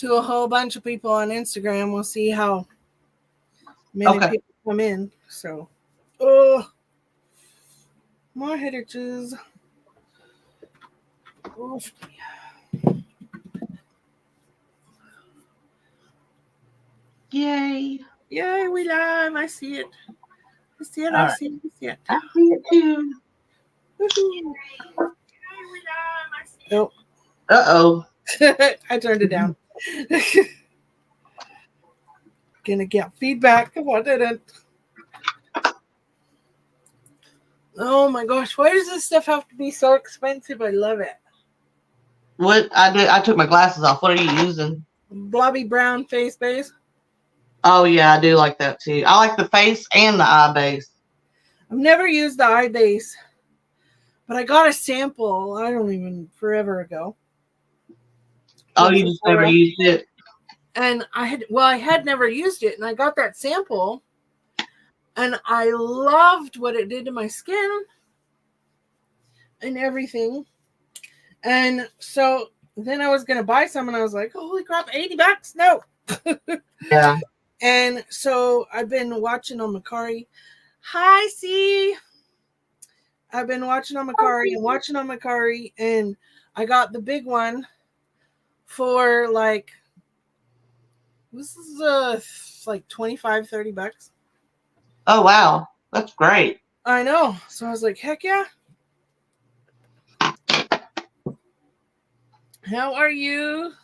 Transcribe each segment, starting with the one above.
to a whole bunch of people on Instagram. We'll see how many people come in. So, oh, more head itches. Oof. Yay. Yay, we live. I see it. I see it. All I right. see it. I see it. I see it too. Nope. Uh-oh. I turned it down. Gonna get feedback. I didn't. Oh my gosh. Why does this stuff have to be so expensive? I love it. What I did, I took my glasses off. What are you using? Blobby brown face base. Oh yeah, I do like that too. I like the face and the eye base. I've never used the eye base, but I got a sample. I don't even forever ago. Oh, you just never used it. And I had never used it, and I got that sample, and I loved what it did to my skin and everything. And so then I was gonna buy some, and I was like, "Holy crap, $80? No!" Yeah. And so I've been watching on Macari. Hi, C. I've been watching on Macari and I got the big one for like, this is like $25-$30. Oh wow, that's great. I know. So I was like, heck yeah. How are you?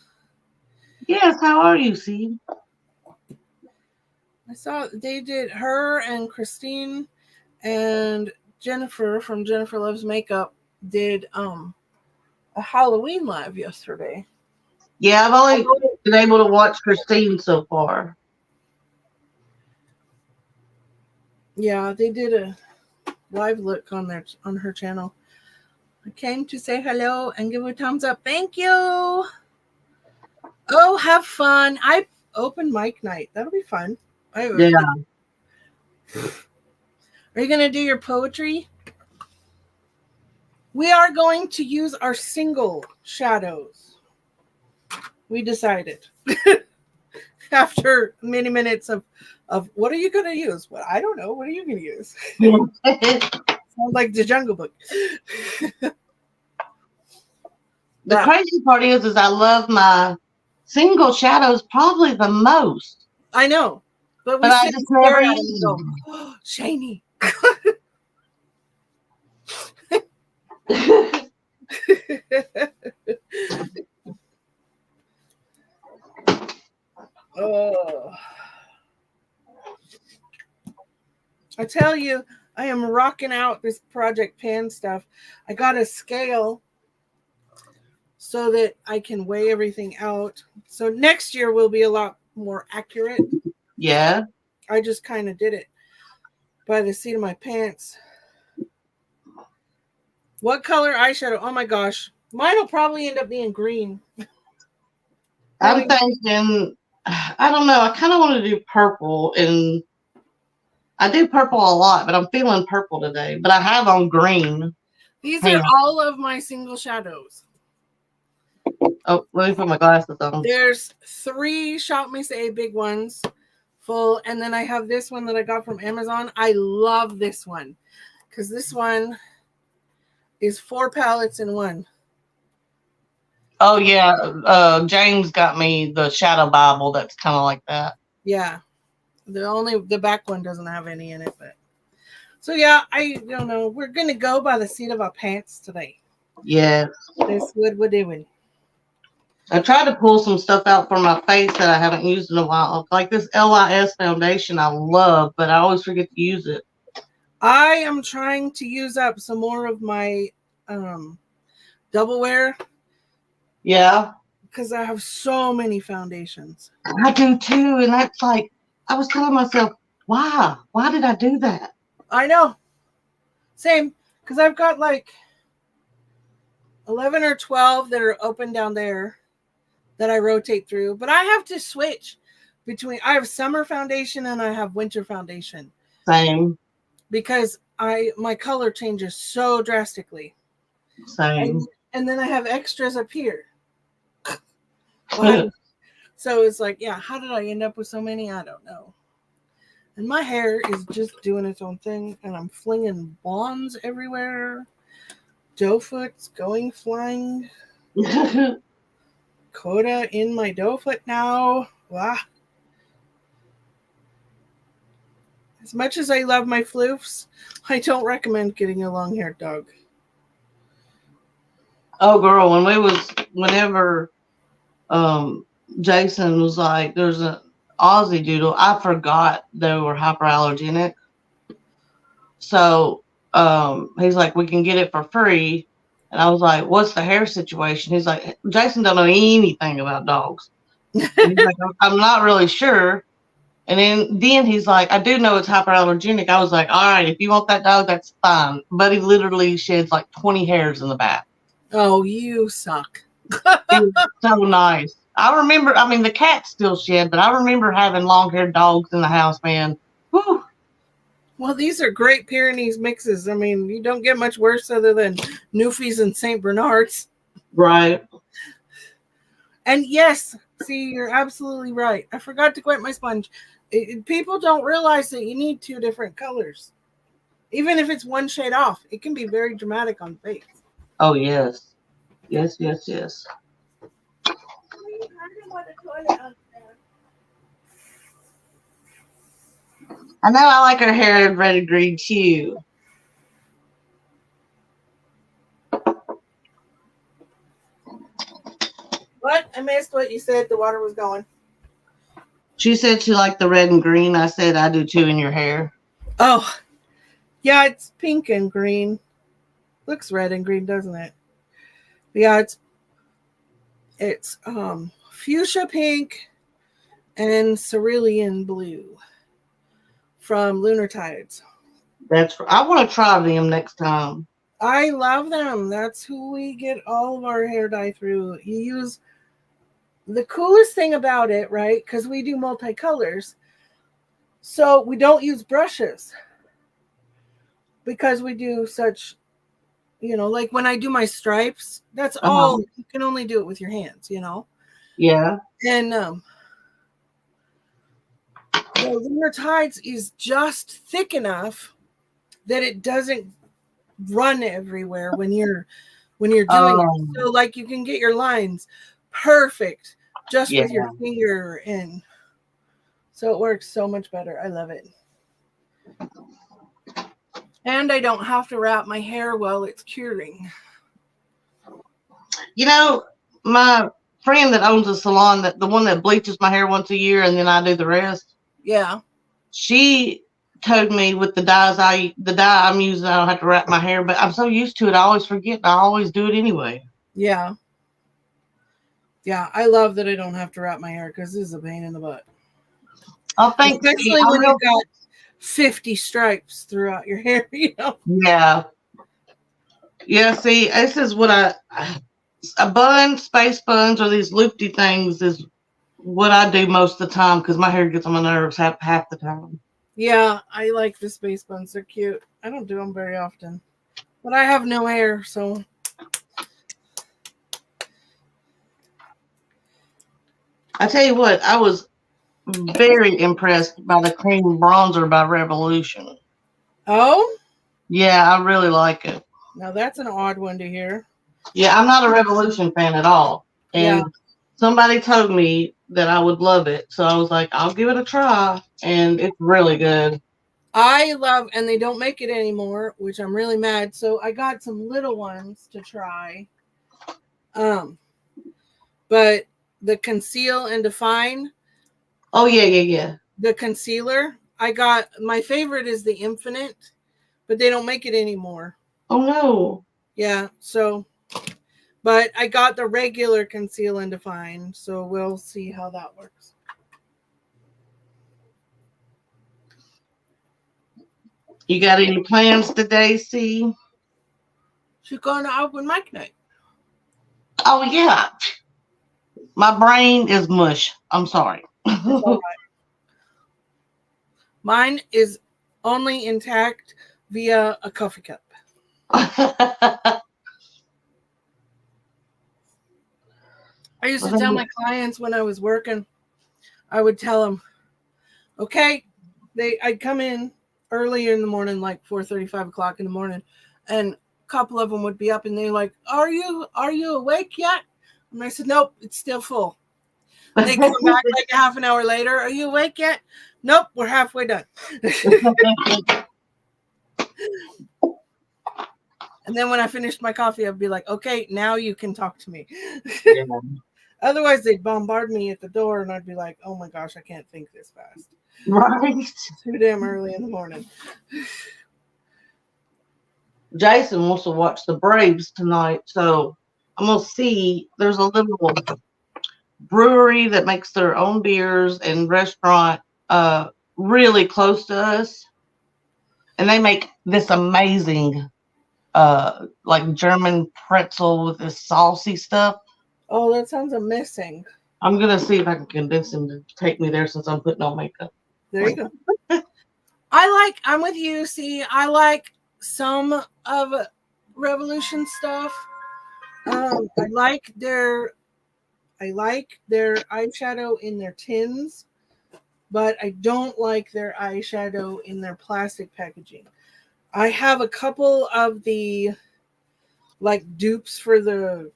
Yes, how are you, C? I saw they did, her and Christine and Jennifer from Jennifer Loves Makeup did a Halloween live yesterday. Yeah, I've only been able to watch Christine so far. Yeah, they did a live look on her channel. I came to say hello and give a thumbs up. Thank you. Oh, have fun. I open mic night. That'll be fun. Yeah. Are you gonna do your poetry? We are going to use our single shadows. We decided. After many minutes of what are you going to use? Well, I don't know. What are you going to use? Sounds like the Jungle Book. The crazy part is I love my single shadows probably the most. I know. But I just never use them. Oh, shiny. Oh. I tell you, I am rocking out this Project Pan stuff. I got a scale so that I can weigh everything out. So next year will be a lot more accurate. Yeah. I just kind of did it by the seat of my pants. What color eyeshadow? Oh my gosh. Mine will probably end up being green. I'm thinking, I don't know. I kind of want to do purple, and I do purple a lot, but I'm feeling purple today. But I have on green. These are all of my single shadows. Oh, let me put my glasses on. There's 3 Shop Miss A big ones full, and then I have this one that I got from Amazon. I love this one because this one is 4 palettes in one. Oh yeah, James got me the Shadow Bible. That's kind of like that. Yeah, the back one doesn't have any in it, but so yeah, I don't know. We're gonna go by the seat of our pants today. Yes, that's what we're doing. I tried to pull some stuff out for my face that I haven't used in a while, like this LIS foundation I love, but I always forget to use it. I am trying to use up some more of my double wear. Yeah. Because I have so many foundations. I do too. And that's like, I was telling myself, why? Why did I do that? I know. Same. Because I've got like 11 or 12 that are open down there that I rotate through. But I have to switch between, I have summer foundation and I have winter foundation. Same. Because my color changes so drastically. Same. And then I have extras up here. So it's like, yeah, how did I end up with so many? I don't know. And my hair is just doing its own thing, and I'm flinging bonds everywhere. Doe foot's going flying. Coda in my doe foot now. Wow. As much as I love my floofs, I don't recommend getting a long-haired dog. Oh, girl, whenever Jason was like, there's an Aussie doodle, I forgot they were hyperallergenic. So he's like, we can get it for free. And I was like, what's the hair situation? He's like, Jason don't know anything about dogs. And he's like, I'm not really sure. And then he's like, I do know it's hyperallergenic. I was like, all right, if you want that dog, that's fine. But he literally sheds like 20 hairs in the back. Oh, you suck. He was so nice. I mean, the cats still shed, but I remember having long haired dogs in the house, man. Whew. Well, these are great Pyrenees mixes. I mean, you don't get much worse other than Newfies and St. Bernards. Right. And yes, see, you're absolutely right. I forgot to wet my sponge. People don't realize that you need two different colors. Even if it's one shade off, it can be very dramatic on face. Oh, yes. Yes, yes, yes. I know I like her hair in red and green too. What? I missed what you said. The water was going. She said she liked the red and green. I said I do too in your hair. Oh, yeah, it's pink and green. Looks red and green, doesn't it? Yeah, it's fuchsia pink and cerulean blue from Lunar Tides. I want to try them next time. I love them. That's who we get all of our hair dye through. You use the coolest thing about it, right? Because we do multicolors. So we don't use brushes because we do such, like when I do my stripes, that's all. You can only do it with your hands, Yeah. And the Lunar Tides is just thick enough that it doesn't run everywhere when you're doing it. So like you can get your lines perfect just with your finger, and so it works so much better. I love it. And I don't have to wrap my hair while it's curing. My friend that owns a salon, that the one that bleaches my hair once a year and then I do the rest. Yeah. She told me with the dye I'm using, I don't have to wrap my hair, but I'm so used to it, I always forget. And I always do it anyway. Yeah. Yeah, I love that I don't have to wrap my hair because this is a pain in the butt. Especially when you've got 50 stripes throughout your hair, Yeah. Yeah, see, this is what a bun, space buns, or these loopy things is what I do most of the time because my hair gets on my nerves half the time. Yeah, I like the space buns. They're cute. I don't do them very often. But I have no hair, so. I tell you what, I was very impressed by the cream bronzer by Revolution. Oh? Yeah, I really like it. Now that's an odd one to hear. Yeah, I'm not a Revolution fan at all. And somebody told me that I would love it. So I was like, I'll give it a try. And it's really good. I love, and they don't make it anymore, which I'm really mad. So I got some little ones to try. But the conceal and define. Oh, yeah. The concealer. My favorite is the Infinite, but they don't make it anymore. Oh, no. Yeah, so, but I got the regular conceal and define, so we'll see how that works. You got any plans today, C? She's going to open mic night. Oh, yeah. My brain is mush. I'm sorry. Mine is only intact via a coffee cup. I used I to tell think my clients when I was working, I would tell them, okay, I'd come in earlier in the morning, like 4:30, 5 o'clock in the morning, and a couple of them would be up and they're like, are you awake yet? And I said, nope, it's still full. And they come back like a half an hour later. Are you awake yet? Nope, we're halfway done. And then when I finished my coffee, I'd be like, okay, now you can talk to me. yeah. Otherwise, they'd bombard me at the door, and I'd be like, oh my gosh, I can't think this fast. Right. Too damn early in the morning. Jason wants to watch the Braves tonight, so I'm gonna see. There's a little brewery that makes their own beers and restaurant really close to us, and they make this amazing like German pretzel with this saucy stuff. Oh, that sounds amazing. I'm gonna see if I can convince him to take me there since I'm putting on makeup. There you go. I'm with you. See, I like some of Revolution stuff. I like their eyeshadow in their tins, but I don't like their eyeshadow in their plastic packaging. I have a couple of the like dupes for the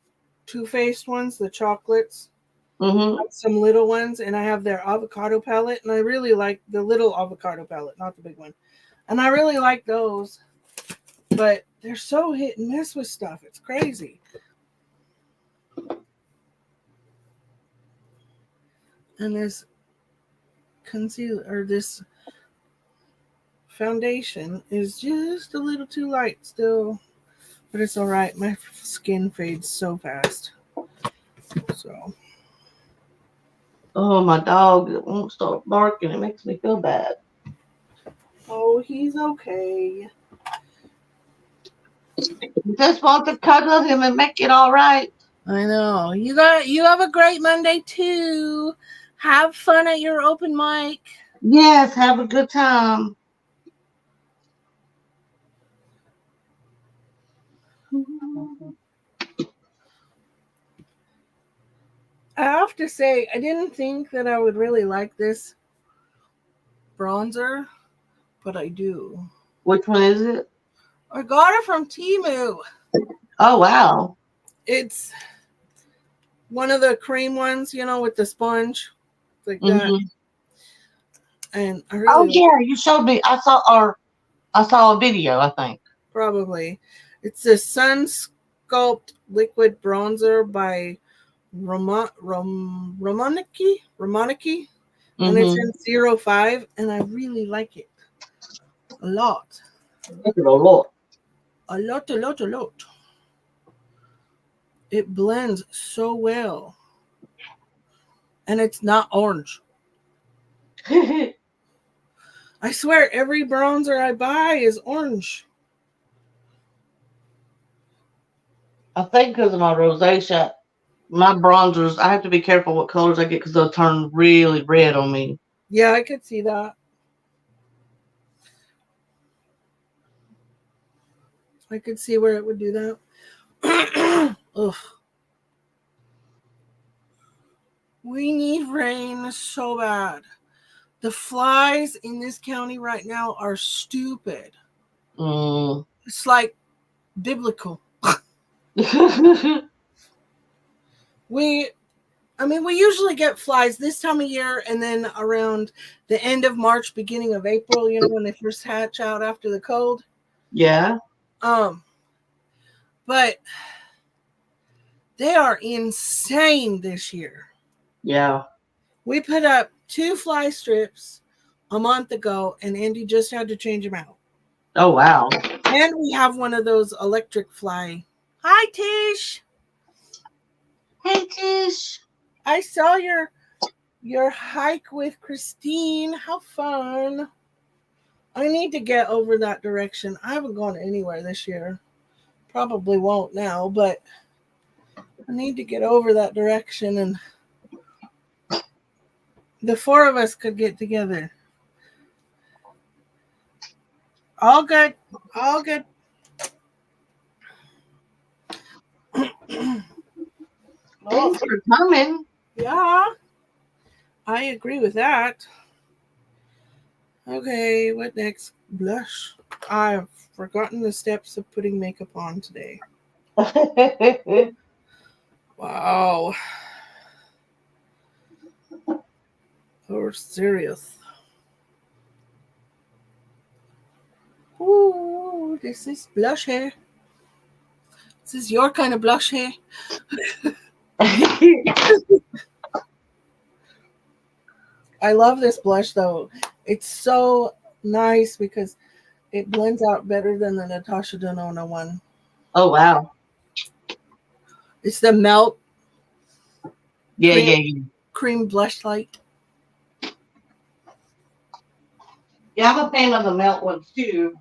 Too Faced ones, the chocolates, Mm-hmm. some little ones, and I have their avocado palette, and I really like the little avocado palette, not the big one. And I really like those, but they're so hit and miss with stuff. It's crazy. And this concealer or this foundation is just a little too light still, but it's all right. My skin fades so fast. So, Oh, my dog won't stop barking. It makes me feel bad. oh, he's okay. He just want to cuddle him and make it all right. I know. You have a great Monday too. Have fun at your open mic. Yes, have a good time. I have to say, I didn't think that I would really like this bronzer, but I do. Which one is it? I got it from Temu. Oh, wow. It's one of the cream ones, with the sponge, like that. Mm-hmm. And I Oh, really like yeah, you showed me. I saw a video, I think. probably. It's a Sun Sculpt Liquid Bronzer by Romaniki, and it's Mm-hmm. in 05, and I really like it a lot. Look at a lot. A lot. It blends so well, and it's not orange. I swear, every bronzer I buy is orange. I think because of my rosacea, my bronzers, I have to be careful what colors I get because they'll turn really red on me. Yeah, I could see that. I could see where it would do that. Ugh. We need rain so bad. The flies in this county right now are stupid. Mm. It's like biblical. We we usually get flies this time of year and then around the end of March, beginning of April, when they first hatch out after the cold. Yeah. Um, but they are insane this year. Yeah. We put up 2 fly strips a month ago, and Andy just had to change them out. Oh, wow. And we have one of those electric fly. Hi, Tish. Hey, Tish. I saw your hike with Christine. How fun. I need to get over that direction. I haven't gone anywhere this year. Probably won't now, but I need to get over that direction, and the 4 of us could get together. All good. All good. Oh, Things are coming. yeah. I agree with that. Okay, what next? Blush. I've forgotten the steps of putting makeup on today. Wow. You're serious. Ooh, this is blush hair. This is your kind of blush hair. I love this blush though. It's so nice because it blends out better than the Natasha Denona one. Oh wow. It's the Melt Yeah, cream yeah, yeah. cream blush light. Yeah, I'm a fan of the melt ones too.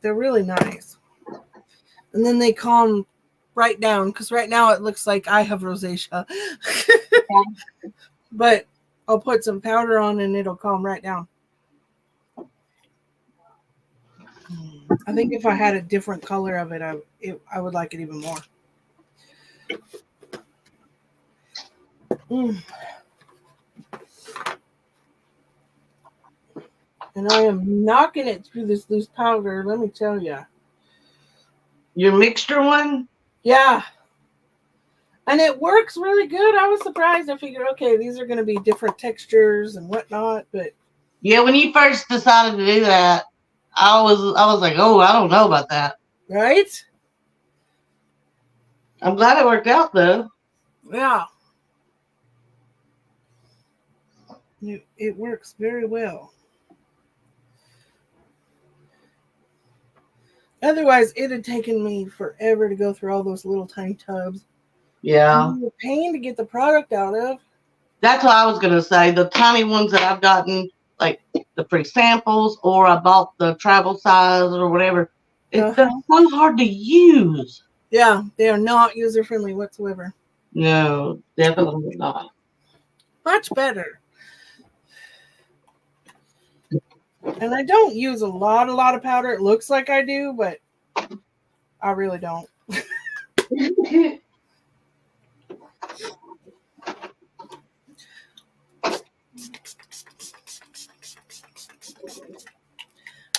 They're really nice. And then they calm right down because right now it looks like I have rosacea. But I'll put some powder on and it'll calm right down. I think if I had a different color of it, I would like it even more. Mm. And I am knocking it through this loose powder. Let me tell you. Your mixture one? Yeah. And it works really good. I was surprised. I figured, okay, these are going to be different textures and whatnot, but Yeah, when you first decided to do that, I was like, oh, I don't know about that. right? I'm glad it worked out though. Yeah. It works very well. Otherwise, it had taken me forever to go through all those little tiny tubs. Yeah. And the pain to get the product out of. That's what I was gonna say. The tiny ones that I've gotten, like the free samples, or I bought the travel size or whatever. They're Uh-huh. so hard to use. Yeah, they are not user friendly whatsoever. No, definitely not. Much better. And I don't use a lot of powder. It looks like I do, but I really don't.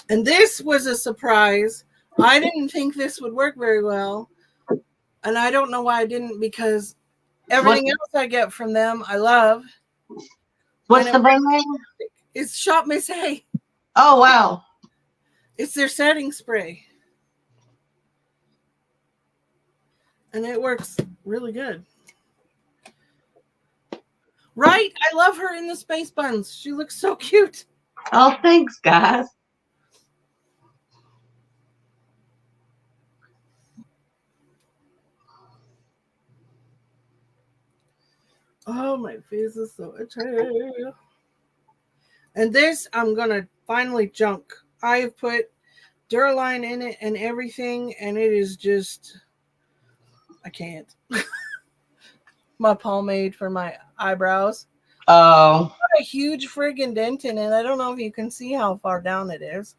And this was a surprise. I didn't think this would work very well. And I don't know why I didn't because what everything else I get from them I love. And what's the brand name? it's Shop Miss Hay. Oh wow. It's their setting spray. And it works really good. Right? I love her in the space buns. She looks so cute. Oh, thanks, guys. Oh, my face is so itchy. And this, I'm going to finally junk. I have put Duraline in it and everything, and it is just, I can't. My pomade for my eyebrows. Oh, Got a huge friggin' dent in it. I don't know if you can see how far down it is.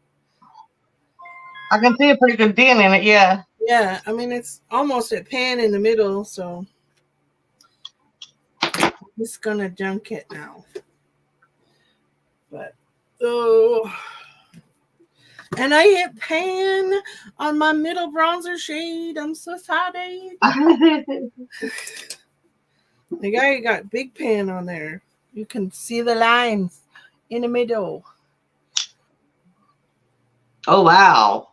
I can see a pretty good dent in it. Yeah. Yeah, I mean, it's almost a pan in the middle, so I'm just going to junk it now. But, oh. And I hit pan on my middle bronzer shade. I'm so sorry. The guy got big pan on there. You can see the lines in the middle. Oh wow.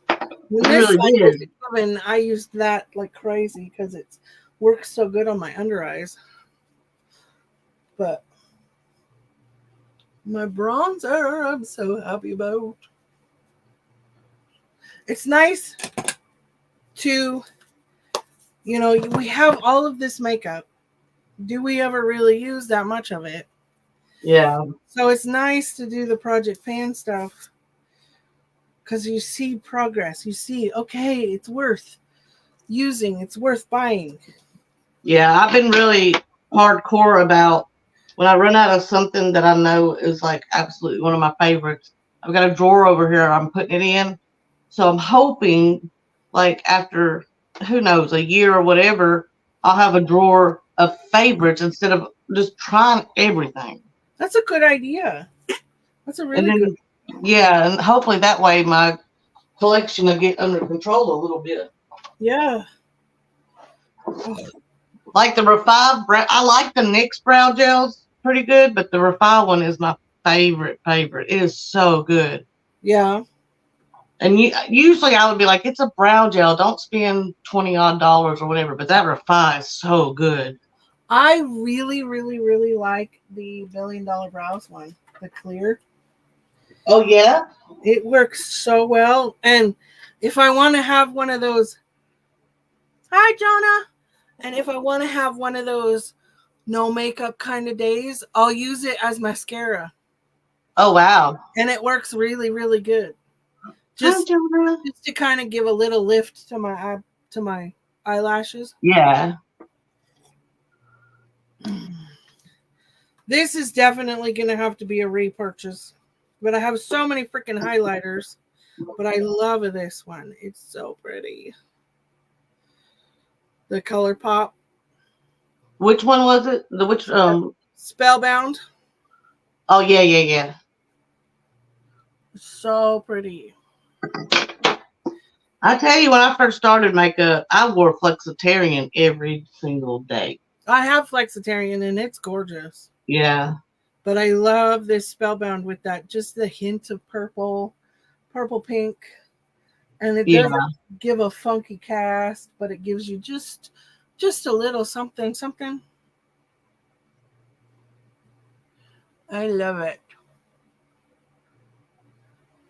When You this really side did. was oven, I used that like crazy because it works so good on my under eyes. But my bronzer, I'm so happy about. It's nice to, we have all of this makeup. Do we ever really use that much of it? Yeah. So it's nice to do the Project Pan stuff because you see progress. You see, okay, it's worth using, it's worth buying. Yeah, I've been really hardcore about when I run out of something that I know is like absolutely one of my favorites. I've got a drawer over here I'm putting it in. So I'm hoping like after who knows, a year or whatever, I'll have a drawer of favorites instead of just trying everything. That's a good idea. That's a And really good. then, yeah, and hopefully that way my collection will get under control a little bit. Yeah. Oh, Like the Revive, I like the NYX brow gels pretty good, but the Revive one is my favorite. It is so good. yeah. And usually I would be like, it's a brow gel. Don't spend 20 odd dollars or whatever. But that Refi is so good. I really, really, really like the $1 billion brows one, the clear. Oh yeah. It works so well. And if I want to have one of those, hi, Jonah. And if I want to have one of those no makeup kind of days, I'll use it as mascara. Oh wow. And it works really, really good. Hi, Just Jonah. just to kind of give a little lift to my eyelashes. Yeah. This is definitely going to have to be a repurchase. But I have so many freaking highlighters. But I love this one. It's so pretty. The Color Pop. Which one was it? The which Spellbound. Oh yeah. So pretty. I tell you, when I first started makeup, I wore Flexitarian every single day. I have Flexitarian and it's gorgeous. Yeah. But I love this Spellbound with that, just the hint of purple, purple pink. And it Yeah. doesn't give a funky cast, but it gives you just a little something, something. I love it.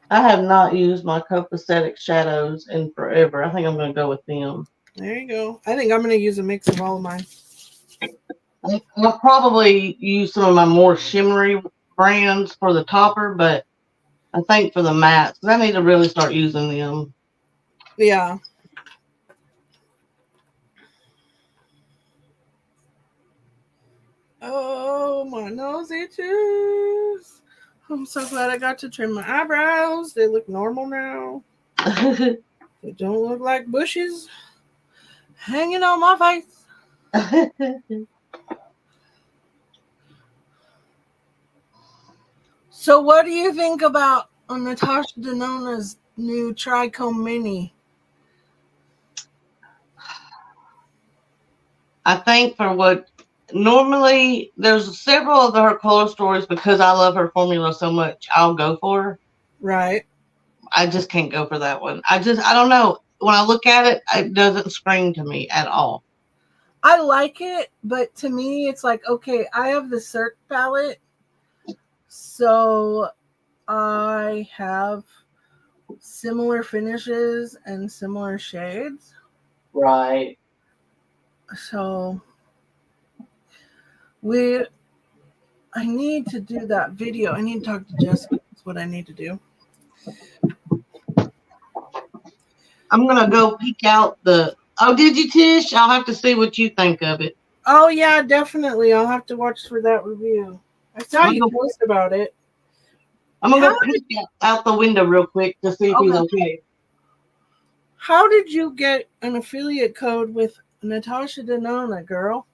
I have not used my copacetic shadows in forever. I think I'm going to go with them. There you go. I think I'm going to use a mix of all of mine. I'll probably use some of my more shimmery brands for the topper, but I think for the mattes, 'cause I need to really start using them. Yeah. Oh, my nose itches. I'm so glad I got to trim my eyebrows. They look normal now. They don't look like bushes hanging on my face. So, what do you think about Natasha Denona's new Tricomb Mini? I think for what normally there's several of her color stories because I love her formula so much. I'll go for her. Right. I just can't go for that one. I don't know. When I look at it, it doesn't scream to me at all. I like it, but to me, it's like, okay, I have the Cirque palette, so I have similar finishes and similar shades. Right. So we I need to do that video. I need to talk to Jessica. That's what I need to do. I'm gonna go peek out the. Oh, did you, Tish? I'll have to see what you think of it. Oh yeah, definitely. I'll have to watch for that review. I saw I'm you gonna, post about it. I'm gonna How go did peek out the window real quick to see if he's okay? okay. How did you get an affiliate code with Natasha Denona, girl?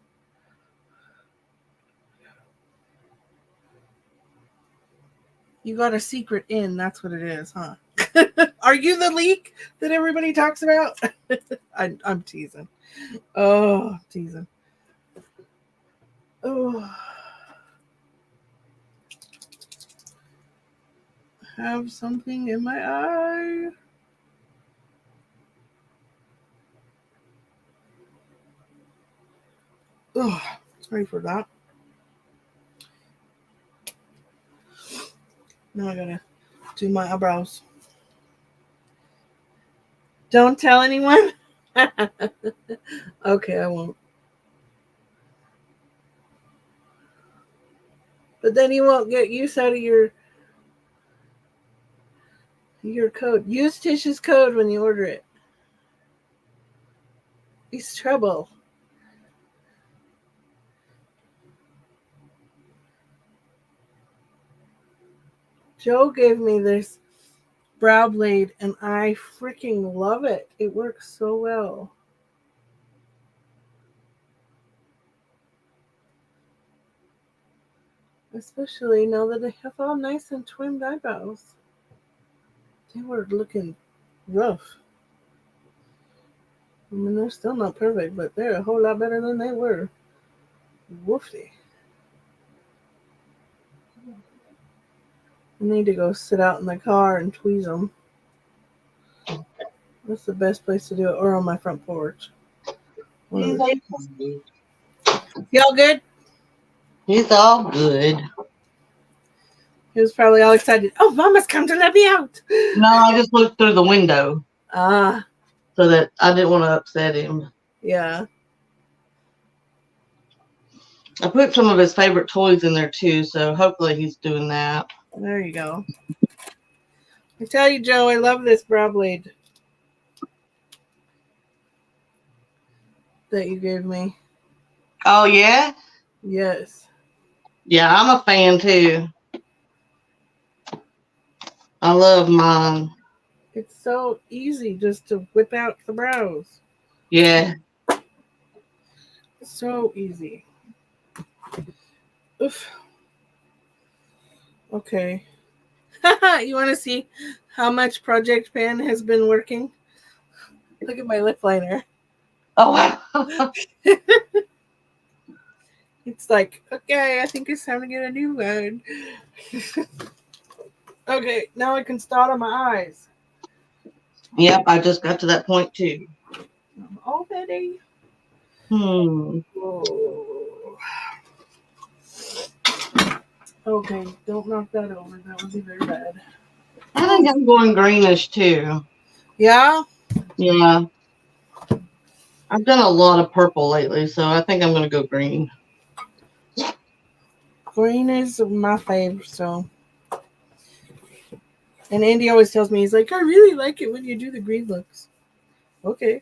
You got a secret in. That's what it is, huh? Are you the leak that everybody talks about? I'm teasing. Oh, teasing. Oh, have something in my eye. Oh, sorry for that. Now I gotta do my eyebrows. Don't tell anyone. Okay, I won't. But then you won't get use out of your code. Use Tish's code when you order it. It's trouble. Joe gave me this brow blade and I freaking love it. It works so well. Especially now that they have all nice and trimmed eyebrows. They were looking rough. I mean, they're still not perfect, but they're a whole lot better than they were. Woofy. I need to go sit out in the car and tweeze them. That's the best place to do it, or on my front porch. He's Y'all good? all good. He was probably all excited. Oh, Mama's come to let me out. No, I just looked through the window Ah, so that I didn't want to upset him. yeah. I put some of his favorite toys in there too, so hopefully he's doing that. There you go. I tell you, Joe, I love this brow blade that you gave me. Oh yeah? Yes. Yeah, I'm a fan too. I love mine. It's so easy just to whip out the brows. Yeah. So easy. Oof. Okay. You want to see how much Project Pan has been working? Look at my lip liner. Oh wow. It's like, okay, I think it's time to get a new one. Okay, now I can start on my eyes. Yep, I just got to that point too. Already? Hmm. Whoa. Okay, don't knock that over. That would be very bad. I think I'm going greenish too. Yeah? Yeah. I've done a lot of purple lately, so I think I'm going to go green. Green is my favorite, so. And Andy always tells me, he's like, I really like it when you do the green looks. Okay.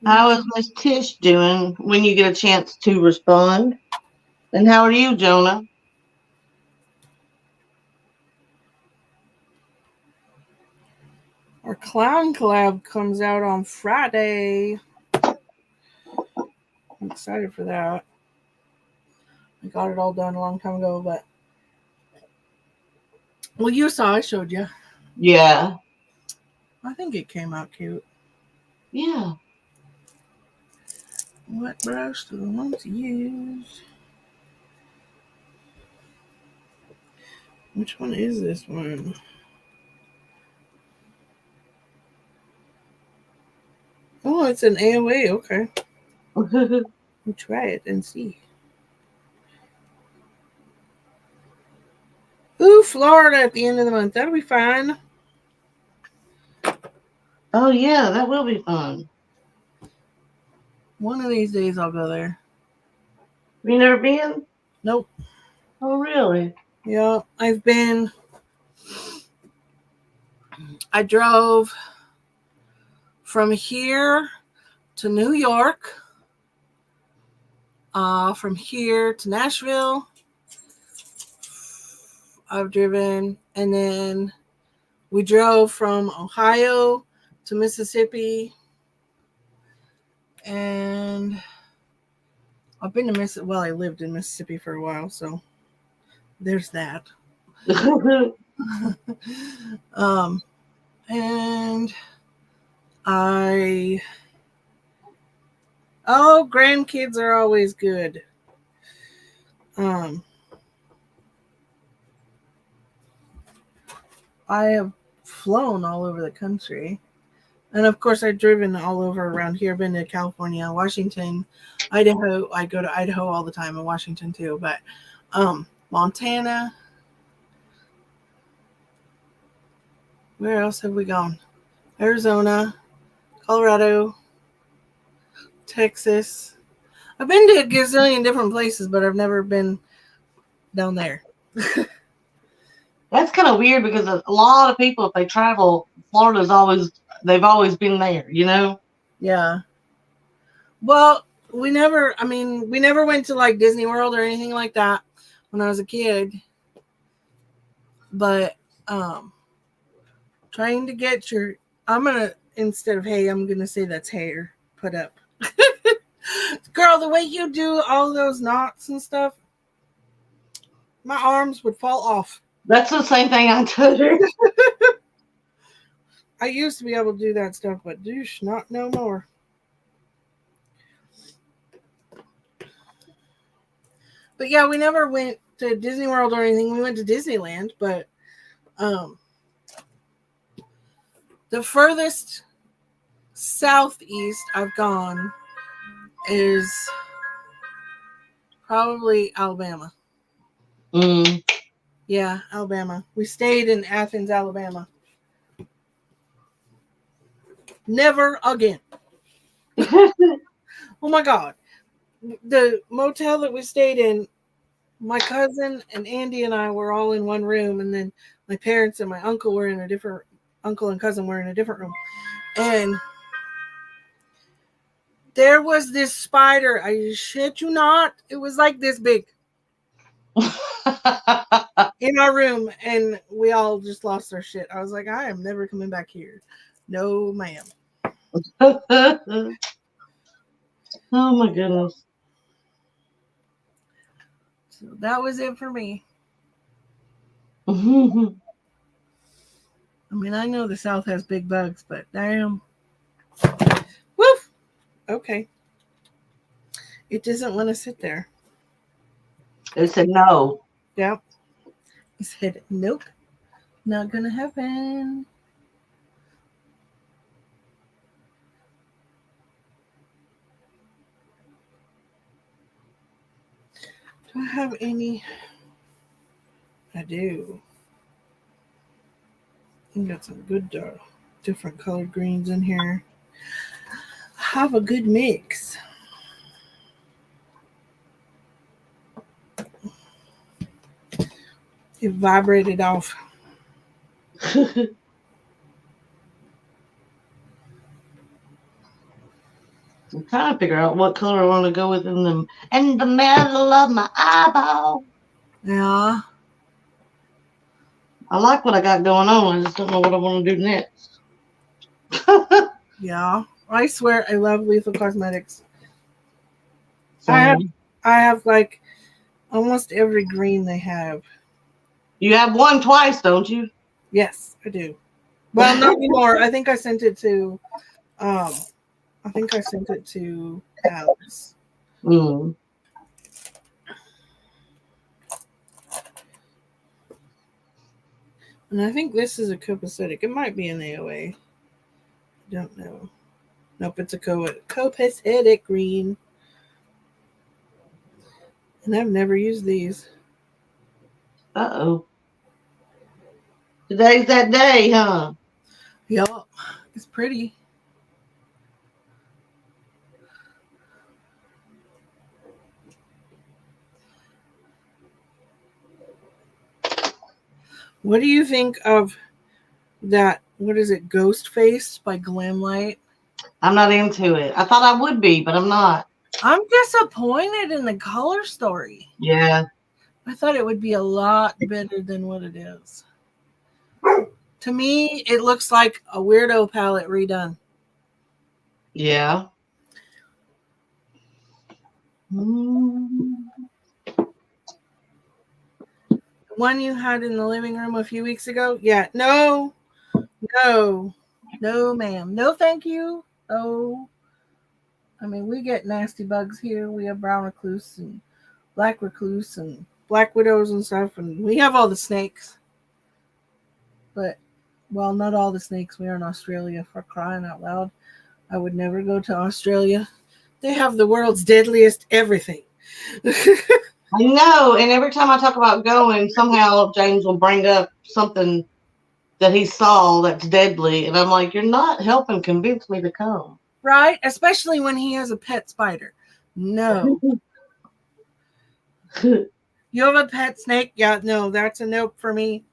How is Miss Tish doing when you get a chance to respond? And how are you, Jonah? Our clown collab comes out on Friday. I'm excited for that. I got it all done a long time ago, but. Well, you saw, I showed you. Yeah. I think it came out cute. Yeah. What brush do I want to use? Which one is this one? Oh, it's an AOA. Okay. We'll try it and see. Ooh, Florida at the end of the month. That'll be fun. Oh, yeah, that will be fun. One of these days I'll go there. Have you never been? Nope. Oh, really? Yeah, I've been. I drove from here to New York, from here to Nashville. I've driven, and then we drove from Ohio to Mississippi, and I've been to Mississippi. Well, I lived in Mississippi for a while, so there's that. um, and grandkids are always good. I have flown all over the country. And of course, I've driven all over around here. Been to California, Washington, Idaho. I go to Idaho all the time, and Washington too. But Montana. Where else have we gone? Arizona, Colorado, Texas. I've been to a gazillion different places, but I've never been down there. That's kind of weird because a lot of people, if they travel, they've always been there, you know? Yeah. Well, we never went to like Disney World or anything like that when I was a kid. But trying to get your, I'm gonna, instead of hey, I'm gonna say that's hair put up. Girl, the way you do all those knots and stuff, my arms would fall off. That's the same thing I told her. I used to be able to do that stuff, but douche, not no more. But yeah, we never went to Disney World or anything. We went to Disneyland, but um, the furthest southeast I've gone is probably Alabama. Mm. Yeah, Alabama. We stayed in Athens, Alabama. Never again. Oh my God. The motel that we stayed in, my cousin and Andy and I were all in one room, and then my parents and my uncle were in a different, uncle and cousin were in a different room. And there was this spider. I shit you not. It was like this big in our room, and we all just lost our shit. I was like, I am never coming back here. No, ma'am. Oh my goodness. So that was it for me. Mhm. I mean, I know the South has big bugs, but damn. Woof. Okay. It doesn't want to sit there. They said no. Yep. He said, nope, not gonna happen. Do I have any? I do. I got some good different colored greens in here. I have a good mix. It vibrated off. I'm trying to figure out what color I want to go with in the middle of my eyeball. Yeah. I like what I got going on. I just don't know what I want to do next. Yeah. I swear I love Lethal Cosmetics. I have Same. I have like almost every green they have. You have one twice, don't you? Yes, I do. Well, not anymore. I think I sent it to um I think I sent it to Alex. Mm. And I think this is a copacetic. It might be an AOA. I don't know. Nope, it's a copacetic green. And I've never used these. Uh-oh. Today's that day, huh? Yup. It's pretty. What do you think of that? What is it? Ghost Face by Glamlight? I'm not into it. I thought I would be, but I'm not. I'm disappointed in the color story. Yeah. I thought it would be a lot better than what it is. To me, it looks like a weirdo palette redone. Yeah. Mm. The one you had in the living room a few weeks ago? Yeah. No, no, no, ma'am. No, thank you. Oh, I mean, we get nasty bugs here. We have brown recluse and black recluse and black widows and stuff, and we have all the snakes. But, well, not all the snakes. We are in Australia, for crying out loud. I would never go to Australia. They have the world's deadliest everything. I know. And every time I talk about going, somehow James will bring up something that he saw that's deadly. And I'm like, you're not helping convince me to come. Right? Especially when he has a pet spider. No. You have a pet snake? Yeah, no, that's a nope for me.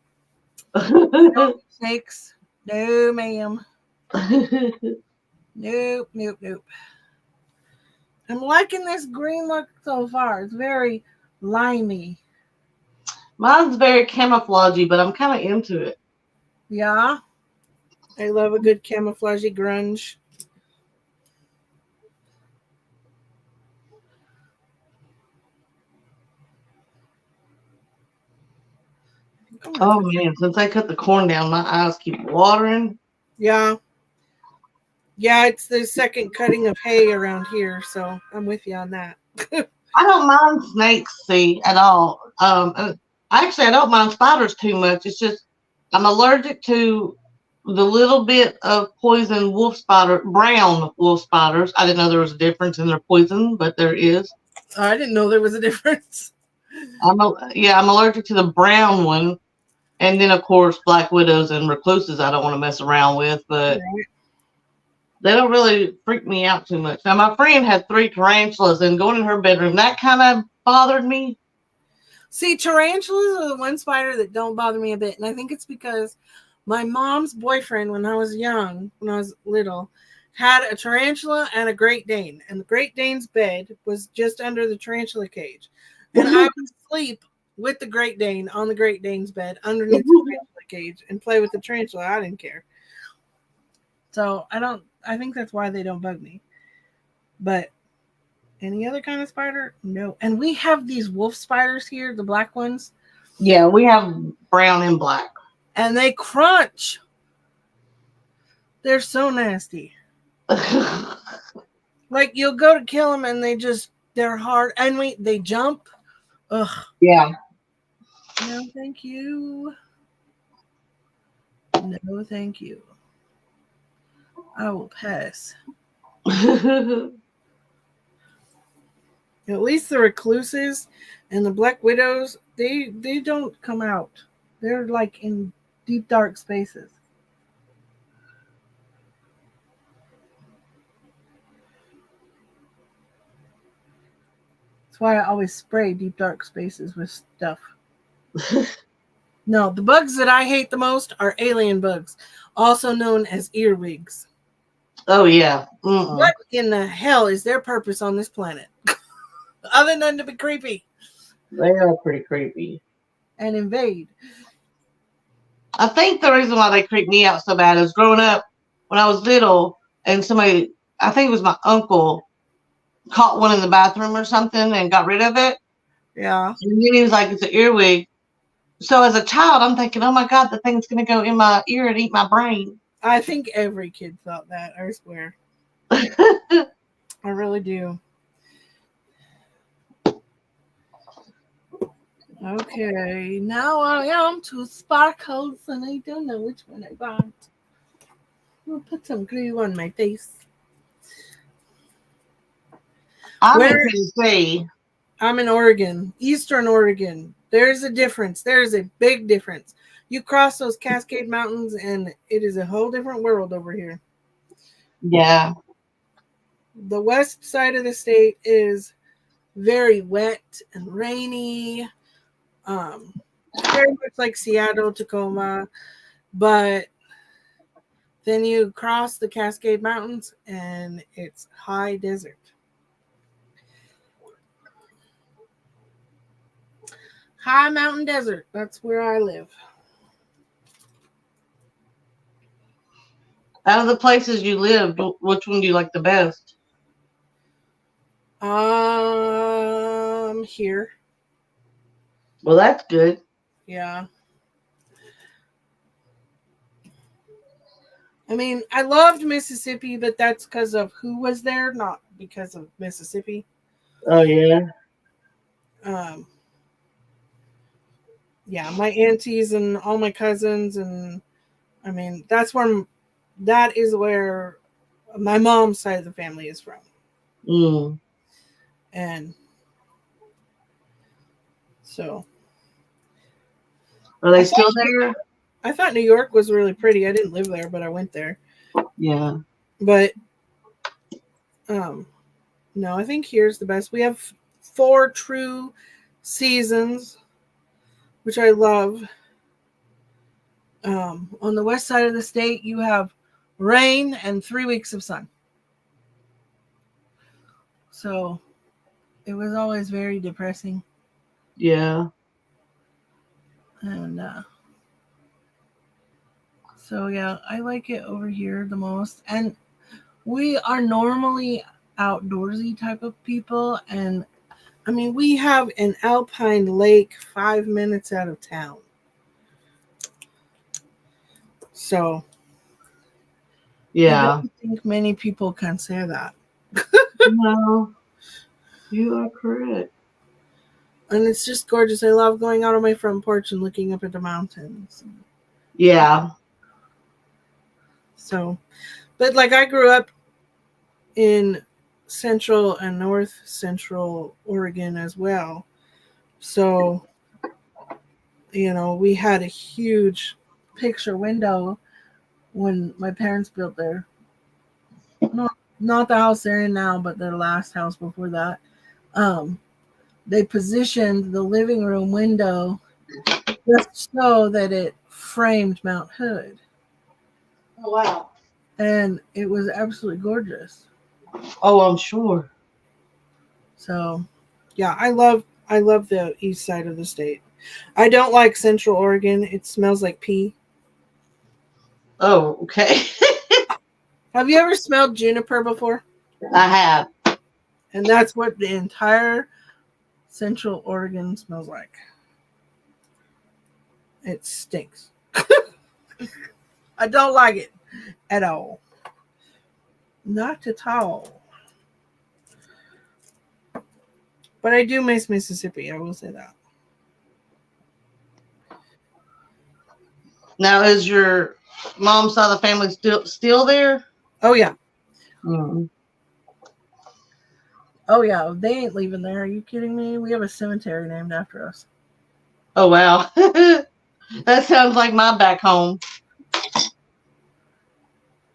No snakes. No, ma'am. Nope, nope, nope. I'm liking this green look so far. It's very limey. Mine's very camouflagey, but I'm kind of into it. Yeah, I love a good camouflagey grunge. I think I'm gonna Oh switch. man, since I cut the corn down, my eyes keep watering. Yeah, yeah, it's the second cutting of hay around here, so I'm with you on that. I don't mind snakes, see, at all. Actually, I don't mind spiders too much. It's just I'm allergic to the little bit of poison wolf spider, brown wolf spiders. I didn't know there was a difference in their poison, but there is. I didn't know there was a difference. I'm allergic to the brown one, and then of course black widows and recluses. I don't want to mess around with, but Right. they don't really freak me out too much. Now my friend had three tarantulas, and going in her bedroom that kind of bothered me. See, tarantulas are the one spider that don't bother me a bit, and I think it's because my mom's boyfriend, when I was young, when I was little, had a tarantula and a Great Dane, and the Great Dane's bed was just under the tarantula cage, and I would sleep with the Great Dane on the Great Dane's bed underneath the tarantula cage and play with the tarantula. I didn't care, so I don't. I think that's why they don't bug me. But any other kind of spider, no. And we have these wolf spiders here, the black ones, Yeah, we have brown and black. and they crunch. They're so nasty. Like you'll go to kill them and they're hard and they jump. Ugh. Yeah. No, thank you. No, thank you. I will pass. At least the recluses and the black widows, they don't come out. They're like in deep dark spaces. That's why I always spray deep dark spaces with stuff. No, the bugs that I hate the most are alien bugs, also known as earwigs. Oh yeah. Mm-mm. What in the hell is their purpose on this planet? Other than to be creepy They are pretty creepy. and invade. I think the reason why they creep me out so bad is growing up when I was little and somebody, I think it was my uncle, caught one in the bathroom or something and got rid of it. Yeah. And then he was like, it's an earwig. So as a child, I'm thinking, oh my God, the thing's going to go in my ear and eat my brain. I think every kid thought that, I swear. I really do. Okay, now I am to sparkles and I don't know which one I want. We'll put some glue on my face. I'm in Where Tennessee. I'm in Oregon, Eastern Oregon. There's a difference. There's a big difference. You cross those Cascade Mountains and it is a whole different world over here. Yeah. The west side of the state is very wet and rainy. Um, very much like Seattle, Tacoma, but then you cross the Cascade Mountains and it's high desert. High mountain desert. That's where I live. Out of the places you lived, which one do you like the best? Here. Well, that's good. Yeah. I mean, I loved Mississippi, but that's because of who was there, not because of Mississippi. Oh, yeah. Um, yeah, my aunties and all my cousins, and I mean, that is where my mom's side of the family is from. Mm. And so Are I they thought still there? I thought New York was really pretty. I didn't live there, but I went there. Yeah. But um no, I think here's the best. We have four true seasons, which I love. On the west side of the state, you have rain and 3 weeks of sun. So it was always very depressing. Yeah. And so, yeah, I like it over here the most. And we are normally outdoorsy type of people. And I mean, we have an alpine lake 5 minutes out of town. So I Yeah. don't think many people can say that. No, you are correct. And it's just gorgeous. I love going out on my front porch and looking up at the mountains. Yeah. So, but like I grew up in central and north central Oregon as well. So, we had a huge picture window when my parents built their not the house they're in now, but their last house before that. Um, they positioned the living room window just so that it framed Mount Hood, Oh, wow. and it was absolutely gorgeous. Oh, I'm sure. So, yeah, I love the east side of the state. I don't like Central Oregon. It smells like pee. Oh, okay. Have you ever smelled juniper before? I have. And that's what the entire Central Oregon smells like. It stinks. I don't like it at all. Not at all. But I do miss Mississippi. I will say that. Now, is your mom's side of the family still there? Oh yeah. Mm. Oh yeah. They ain't leaving there. Are you kidding me? We have a cemetery named after us. Oh, wow. That sounds like my back home.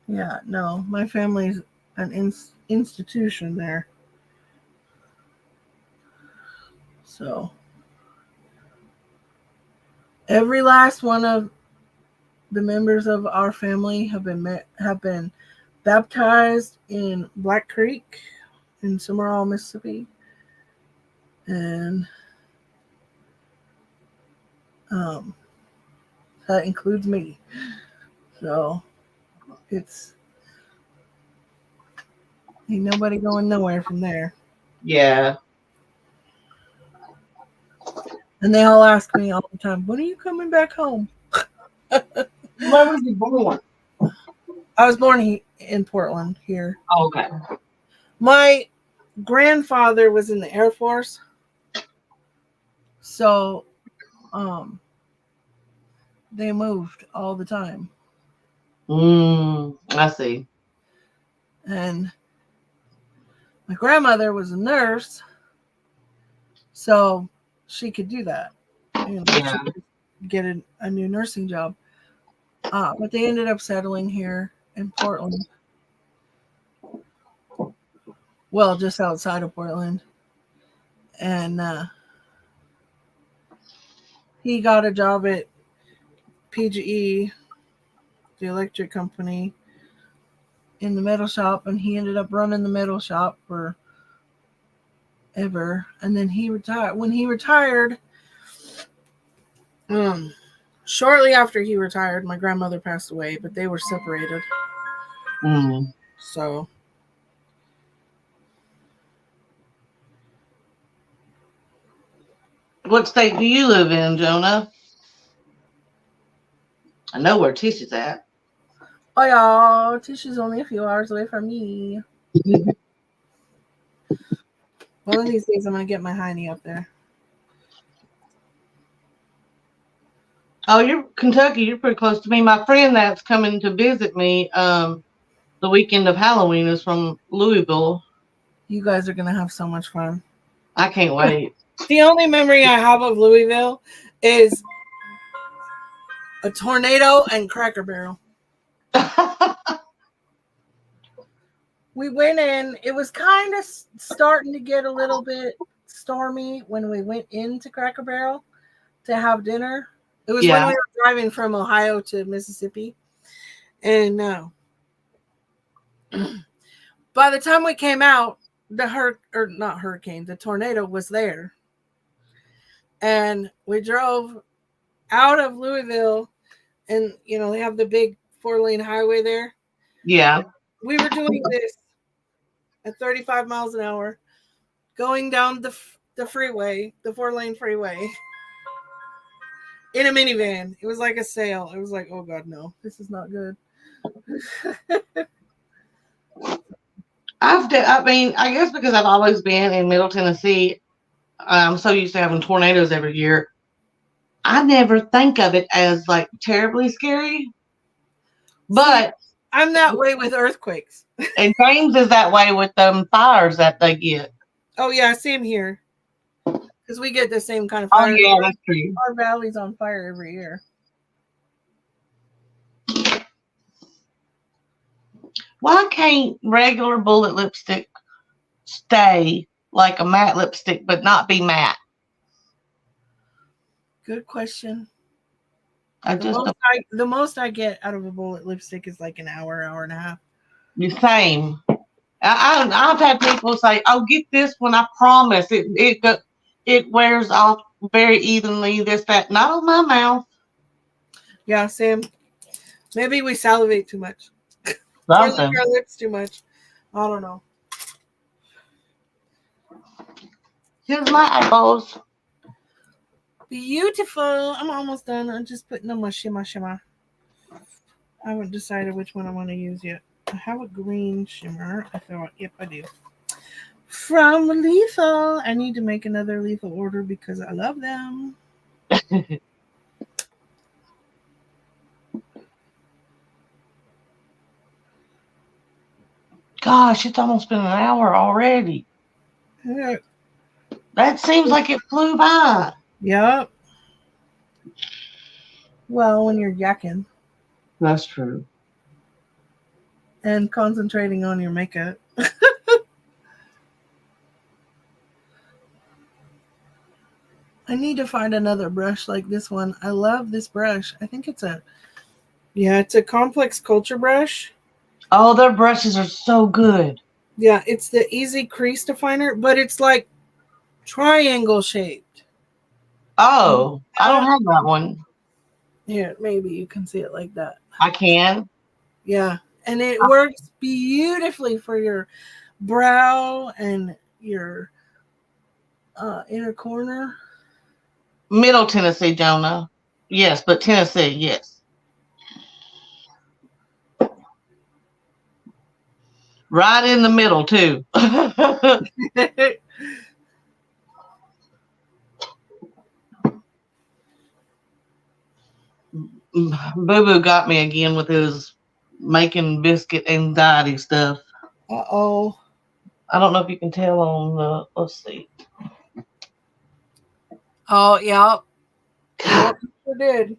Yeah. No, my family's an institution there. So every last one of the members of our family have been baptized in Black Creek in Summerall, Mississippi, and um, that includes me. So it's ain't nobody going nowhere from there. Yeah. And they all ask me all the time, "When are you coming back home?" Where was you born? I was born in Portland here. Oh, okay. My grandfather was in the Air Force, so they moved all the time. I see. And my grandmother was a nurse, so she could do that. Yeah. She could get a new nursing job. But they ended up settling here in Portland. Well, just outside of Portland. And he got a job at PGE, the electric company, in the metal shop, and he ended up running the metal shop for ever. And then he retired. When he retired, um, shortly after he retired, my grandmother passed away, but they were separated. Mm. So What state do you live in, Jonah? I know where Tisha's at. oh y'all, Tisha's only a few hours away from me. One of these days I'm gonna get my hiney up there. Oh, you're Kentucky. You're pretty close to me. My friend that's coming to visit me the weekend of Halloween is from Louisville. You guys are gonna have so much fun. I can't wait. The only memory I have of Louisville is a tornado and Cracker Barrel. We went in. It was kind of starting to get a little bit stormy when we went into Cracker Barrel to have dinner. It was when Yeah. we were driving from Ohio to Mississippi. And by the time we came out, the tornado was there. And we drove out of Louisville, and they have the big 4-lane highway there. Yeah. We were doing this at 35 miles an hour, going down the freeway, the 4-lane freeway, in a minivan. It was like a sale. It was like, oh god, no, this is not good. I mean, I guess because I've always been in Middle Tennessee, I'm so used to having tornadoes every year. I never think of it as like terribly scary. See, But I'm that way with earthquakes. and James is that way with them fires that they get. Oh yeah, same here. Because we get the same kind of Oh fires. yeah, that's true. Our valley's on fire every year. Why can't regular bullet lipstick stay like a matte lipstick but not be matte? Good question. I just don't. The most I get out of a bullet lipstick is like an hour and a half. The same. I've had people say, "Oh, get this one. I promise it wears off very evenly. This that not on my mouth." Yeah, same. Maybe we salivate too much. Or lick Something. our lips too much. I don't know. Here's my eyeballs. Beautiful. I'm almost done. I'm just putting on my shimmer. I haven't decided which one I want to use yet. I have a green shimmer. I thought, yep, I do. From Lethal. I need to make another Lethal order because I love them. Gosh, it's almost been an hour already. Yeah. That seems like it flew by. Yep. Well, when you're yakking That's true. and concentrating on your makeup. I need to find another brush like this one. I love this brush. I think it's a complex culture brush. Oh, their brushes are so good. Yeah, it's the easy crease definer, but it's like triangle shaped. Oh, I don't have that one. Here, maybe you can see it like that. I can. Yeah, and it works beautifully for your brow and your inner corner. Middle Tennessee, Jonah. Yes, but Tennessee, yes. Right in the middle, too. Boo Boo got me again with his making biscuit anxiety stuff. Uh-oh. I don't know if you can tell on the. Let's see. Oh, yeah. Yep, sure did.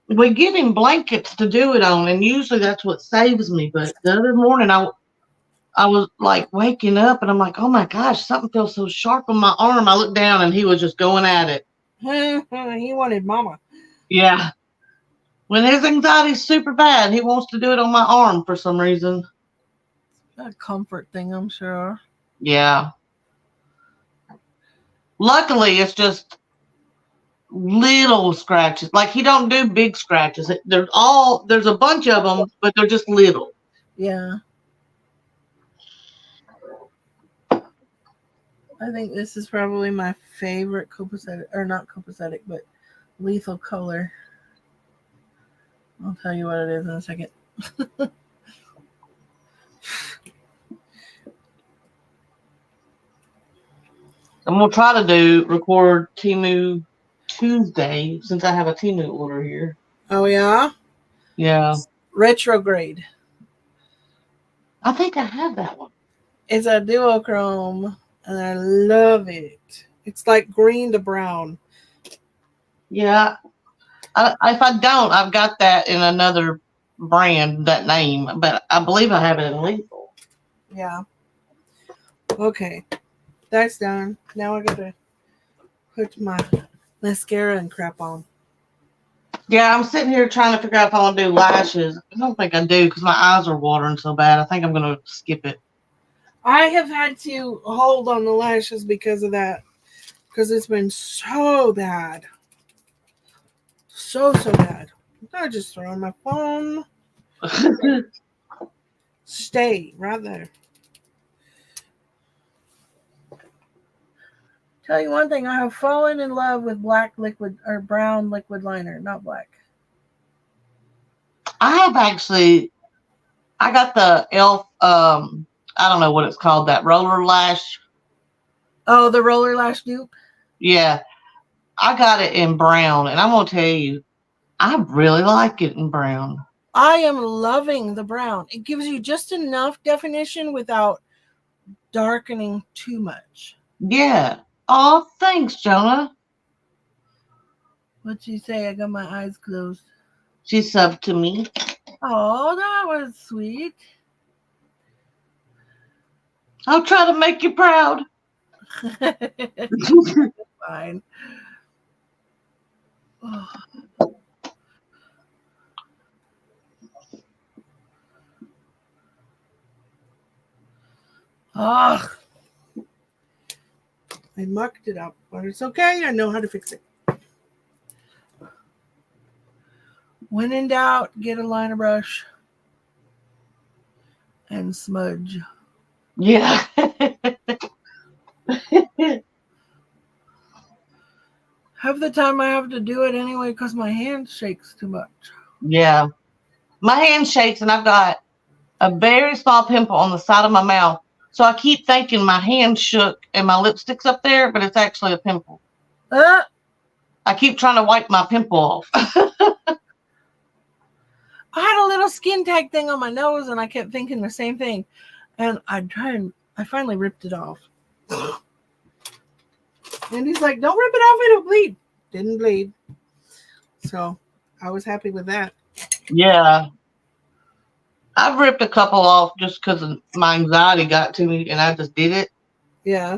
We give him blankets to do it on, and usually that's what saves me. But the other morning, I was like waking up, and I'm like, oh my gosh, something feels so sharp on my arm. I looked down, and he was just going at it. He wanted mama. Yeah. When his anxiety's super bad, he wants to do it on my arm for some reason. A comfort thing, I'm sure. Yeah. Luckily, it's just little scratches. Like he don't do big scratches. There's a bunch of them, but they're just little. Yeah. I think this is probably my favorite copacetic, or not copacetic, but lethal color. I'll tell you what it is in a second. I'm gonna try to record Temu Tuesday since I have a Temu order here. Oh yeah? Yeah. Retrograde. I think I have that one. It's a duochrome and I love it. It's like green to brown. Yeah. If I don't, I've got that in another brand, that name, but I believe I have it in lethal. Yeah. Okay. That's done. Now I gotta put my mascara and crap on. Yeah, I'm sitting here trying to figure out if I want to do lashes. I don't think I do because my eyes are watering so bad. I think I'm going to skip it. I have had to hold on the lashes because of that. Because it's been so bad. So bad. I just throw on my phone. Stay right there. Tell you one thing, I have fallen in love with black liquid or brown liquid liner, not black. I have actually. I got the Elf. I don't know what it's called. That roller lash. Oh, the roller lash dupe. Yeah, I got it in brown, and I'm gonna tell you, I really like it in brown. I am loving the brown. It gives you just enough definition without darkening too much. Yeah. Oh, thanks, Jonah. What'd you say? I got my eyes closed. She subbed to me. Oh, that was sweet. I'll try to make you proud. Fine. Oh. Oh, I mucked it up, but it's okay. I know how to fix it. When in doubt, get a liner brush and smudge. Yeah. Half the time I have to do it anyway because my hand shakes too much. Yeah. My hand shakes, and I've got a very small pimple on the side of my mouth. So I keep thinking my hand shook and my lipstick's up there, but it's actually a pimple. I keep trying to wipe my pimple off. I had a little skin tag thing on my nose, and I kept thinking the same thing. And I finally ripped it off. And he's like, don't rip it off, it'll bleed. Didn't bleed. So I was happy with that. Yeah. I've ripped a couple off just because my anxiety got to me, and I just did it. Yeah.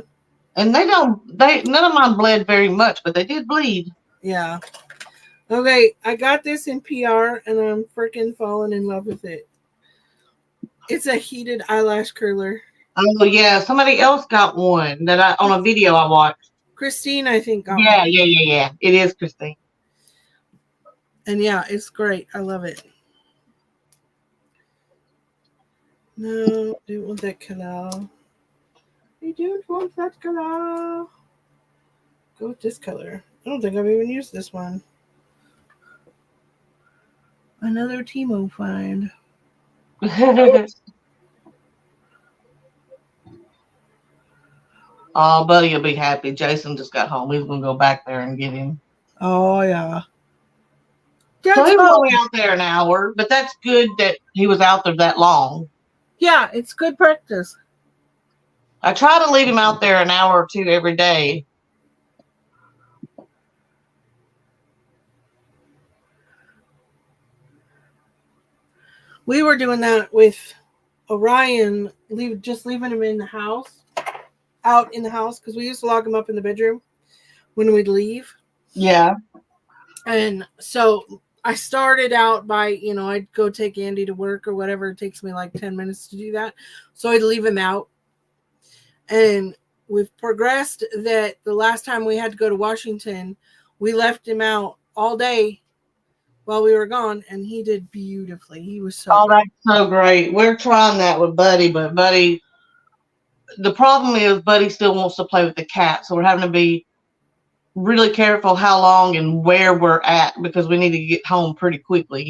And none of mine bled very much, but they did bleed. Yeah. Okay, I got this in PR, and I'm freaking falling in love with it. It's a heated eyelash curler. Oh yeah, somebody else got one that on a video I watched. Christine, I think, got Yeah, one. yeah. It is Christine. And yeah, it's great. I love it. No, I don't want that color. I don't want that color. Go with this color. I don't think I've even used this one. Another Temu find. Oh, buddy will be happy. Jason just got home. He's gonna go back there and get him. Oh yeah. So That's he was only home. out there an hour, but that's good that he was out there that long. Yeah, it's good practice. I try to leave him out there an hour or two every day. We were doing that with Orion, just leaving him in the house, out in the house, because we used to lock him up in the bedroom when we'd leave. Yeah. And so I started out by, I'd go take Andy to work or whatever. It takes me like 10 minutes to do that. So I'd leave him out. And we've progressed that the last time we had to go to Washington, we left him out all day while we were gone, and he did beautifully. He was so great. That's so great. We're trying that with Buddy, but Buddy, the problem is Buddy still wants to play with the cat, so we're having to be really careful how long and where we're at because we need to get home pretty quickly,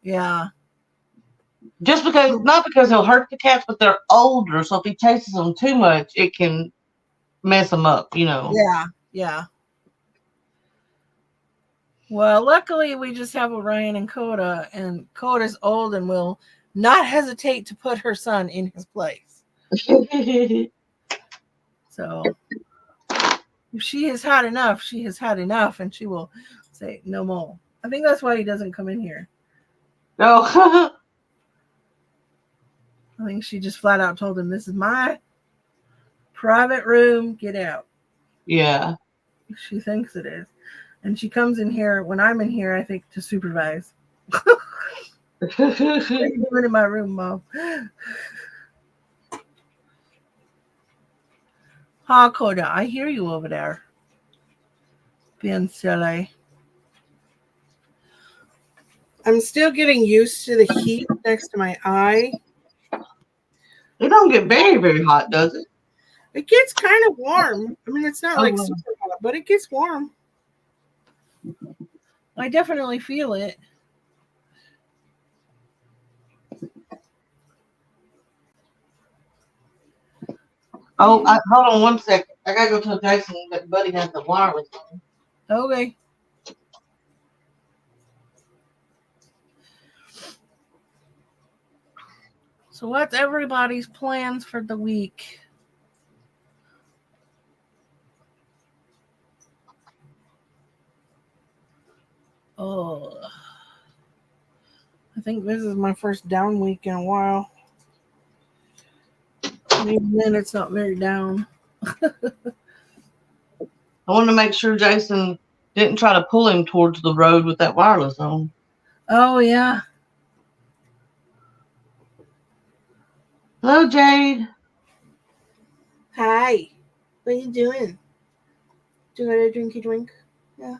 Yeah. Just because, not because he'll hurt the cats, but they're older, so if he chases them too much, it can mess them up, Yeah. Well, luckily we just have Orion and Coda, and Coda's old and will not hesitate to put her son in his place. So if she has had enough, she has had enough, and she will say no more. I think that's why he doesn't come in here. No. I think she just flat out told him, this is my private room, get out. Yeah. She thinks it is. And she comes in here, when I'm in here, I think, to supervise. What are you doing in my room, Mom? Ha, Coda, I hear you over there. Being silly. I'm still getting used to the heat next to my eye. It don't get very, very hot, does it? It gets kind of warm. I mean, it's not Oh, like well. super hot, but it gets warm. I definitely feel it. Oh, hold on one second. I gotta go tell Jason that Buddy has the wireless on. Okay. So what's everybody's plans for the week? Oh, I think this is my first down week in a while. Even then, it's not very down. I wanted to make sure Jason didn't try to pull him towards the road with that wireless on. Oh, yeah. Hello, Jade. Hi. What are you doing? Do you want a drinky drink? Yeah.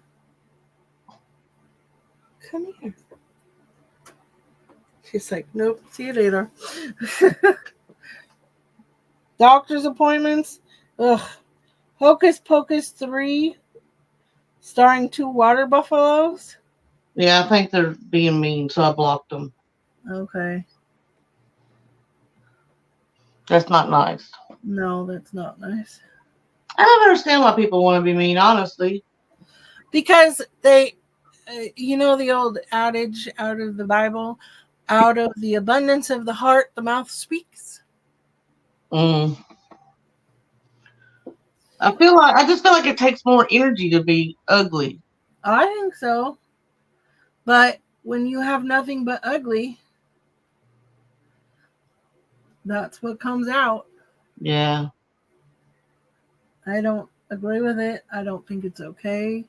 Come here. She's like, nope. See you later. Doctor's appointments. Ugh. Hocus Pocus 3, starring 2 water buffaloes. Yeah, I think they're being mean, so I blocked them. Okay. That's not nice. No, that's not nice. I don't understand why people want to be mean, honestly. Because they, you know, the old adage out of the Bible, out of the abundance of the heart, the mouth speaks. Mm. I just feel like it takes more energy to be ugly. I think so. But when you have nothing but ugly, that's what comes out. Yeah. I don't agree with it. I don't think it's okay.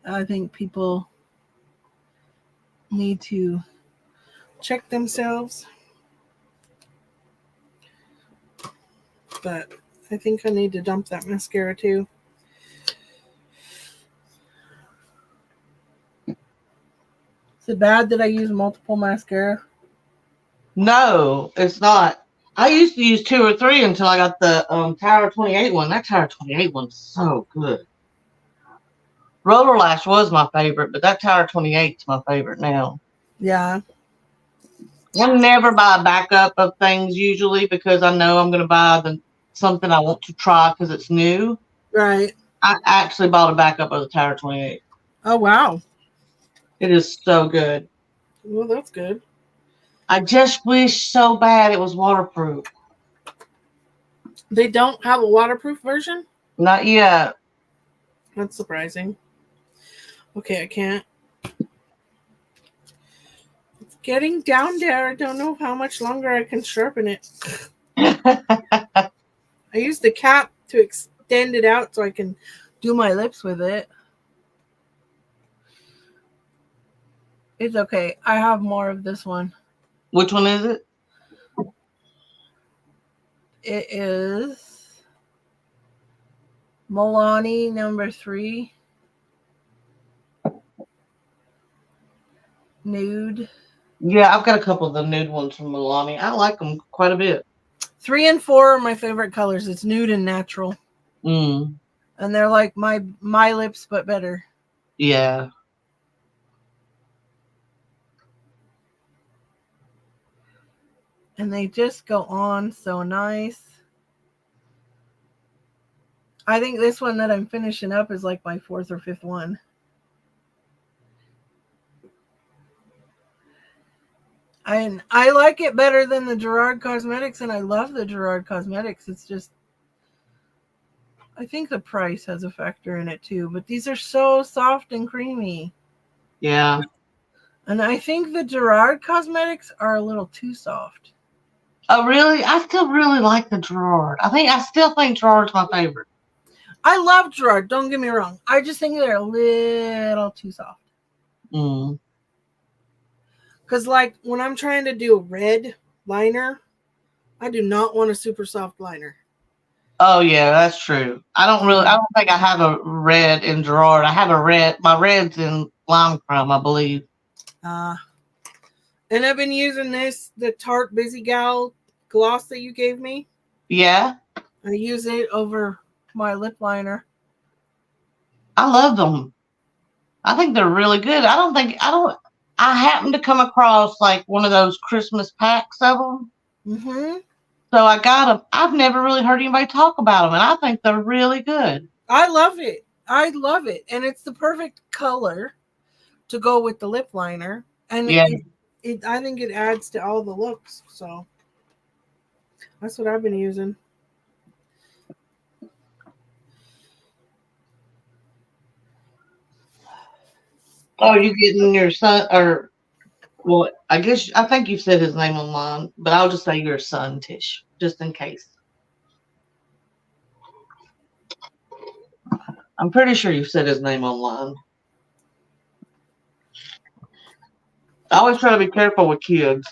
I think people need to check themselves. But I think I need to dump that mascara too. Is it bad that I use multiple mascara? No, it's not. I used to use 2 or 3 until I got the Tower 28 one. That Tower 28 one's so good. Roller Lash was my favorite, but that Tower 28 is my favorite now. Yeah. I never buy a backup of things usually because I know I'm going to buy something I want to try because it's new. Right. I actually bought a backup of the Tower 28. Oh, wow. It is so good. Well, that's good. I just wish so bad it was waterproof. They don't have a waterproof version? Not yet. That's surprising. Okay, I can't. It's getting down there. I don't know how much longer I can sharpen it. I used the cap to extend it out so I can do my lips with it. It's okay. I have more of this one. Which one is it? It is Milani number 3. Nude. Yeah, I've got a couple of the nude ones from Milani. I like them quite a bit. 3 and 4 are my favorite colors. It's nude and natural. Mm. And they're like my lips, but better. Yeah. And they just go on so nice. I think this one that I'm finishing up is like my 4th or 5th one. And I like it better than the Gerard Cosmetics, and I love the Gerard Cosmetics. It's just, I think the price has a factor in it too. But these are so soft and creamy. Yeah. And I think the Gerard Cosmetics are a little too soft. Oh, really? I still really like the Gerard. I still think Gerard's my favorite. I love Gerard, don't get me wrong. I just think they're a little too soft. Mm. Because, like, when I'm trying to do a red liner, I do not want a super soft liner. Oh yeah, that's true. I Um, don't think I have a red in Gerard. I have a red. My red's in lime crime, I believe. uh, and I've been using the Tarte Busy Gal gloss that you gave me. Yeah, I use it over my lip liner. I love them. I think they're really good. I don't. I happened to come across like one of those Christmas packs of them, Mm-hmm. so I got them. I've never really heard anybody talk about them, and I think they're really good. I love it. I love it, and it's the perfect color to go with the lip liner, and Yeah. it I think it adds to all the looks. So that's what I've been using. Oh, you getting your son or well? I think you said his name online, but I'll just say your son, Tish, just in case. I'm pretty sure you said his name online. I always try to be careful with kids.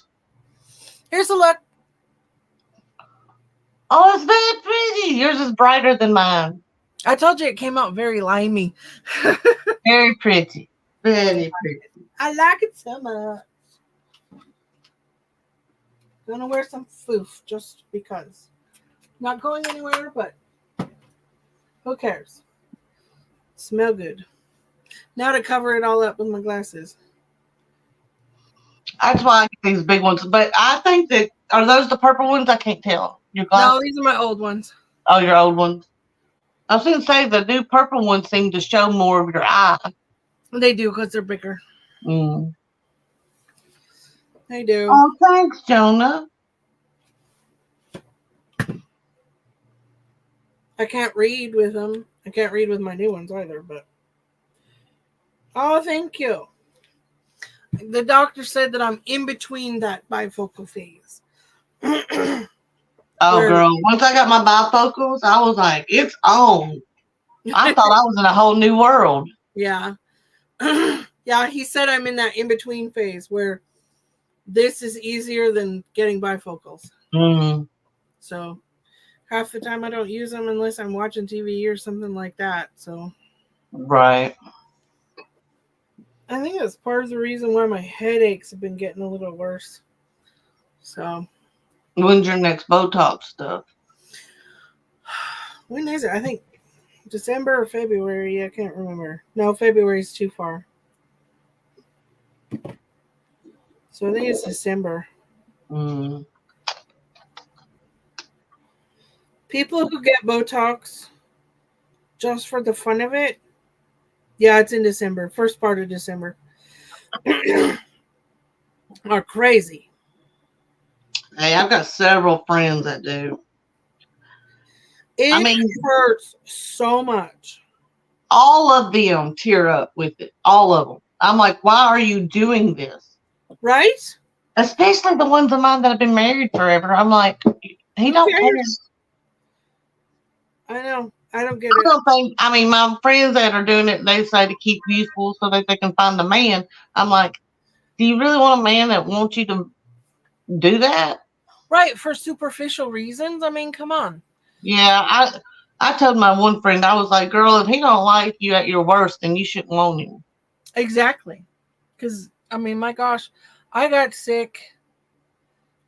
Here's a look. Oh, it's very pretty. Yours is brighter than mine. I told you it came out very limey. Very pretty. Very pretty. I like it so much. Gonna wear some foof just because. Not going anywhere, but who cares? Smell good. Now to cover it all up with my glasses. That's why I get these big ones. But I think that are those the purple ones? I can't tell. Your No, glasses? these are my old ones. Oh, your old ones. I was going to say the new purple ones seem to show more of your eye. They do because they're bigger. Mm. They do. Oh, thanks, Jonah. I can't read with them. I can't read with my new ones either, but oh, thank you. The doctor said that I'm in between that bifocal phase. Oh, Where girl. Once I got my bifocals, I was like, it's on. I thought I was in a whole new world. yeah. Yeah, he said I'm in that in between phase where this is easier than getting bifocals. Mm. So half the time I don't use them unless I'm watching TV or something like that. So Right. I think that's part of the reason why my headaches have been getting a little worse. So When's your next Botox stuff? when is it? I think December or February. I can't remember. No, February is too far. So I think it's December. Mm. People who get Botox just for the fun of it, yeah, it's in December, first part of December, are crazy. Hey, I've got several friends that do. I It mean, hurts so much. all of them tear up with it. All of them. I'm like, why are you doing this? Right? Especially the ones of mine that have been married forever. I'm like, he Who don't care. cares? I know. I don't get I it. don't think. I mean, my friends that are doing it, they say to keep youthful so that they can find a man. I'm like, do you really want a man that wants you to do that? Right, for superficial reasons. I mean, come on. Yeah, I told my one friend, I was like, girl, if he don't like you at your worst, then you shouldn't want him. Exactly. Because, I mean, my gosh, I got sick.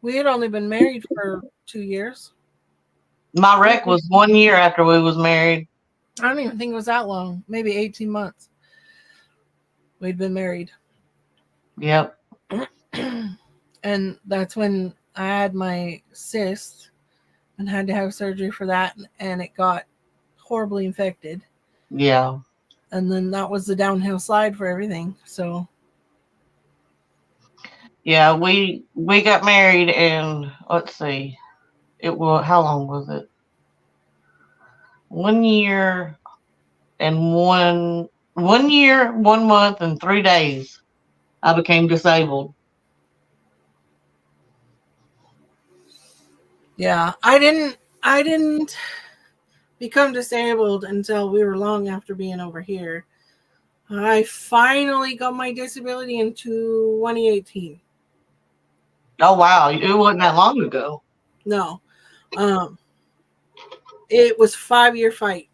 We had only been married for 2 years. My wreck was 1 year after we was married. I don't even think it was that long. Maybe 18 months. We'd been married. Yep. And that's when I had my cyst and had to have surgery for that. And it got horribly infected. Yeah. And then that was the downhill slide for everything. So, Yeah, we got married and let's see. It was how long was it? 1 year and 1 year, 1 month and 3 days. I became disabled. yeah, I didn't become disabled until we were long after being over here. I finally got my disability in 2018. Oh wow, it wasn't that long ago. No. Um It was 5-year fight.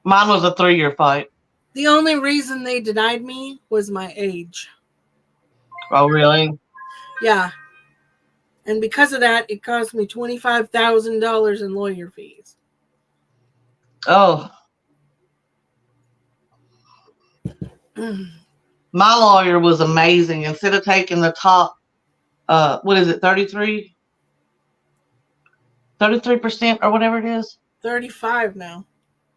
Mine was a 3-year fight. The only reason they denied me was my age. Oh, really? Yeah. And because of that, it cost me $25,000 in lawyer fees. Oh, my lawyer was amazing. Instead of taking the top, what is it, 33% or whatever it is? 35 now.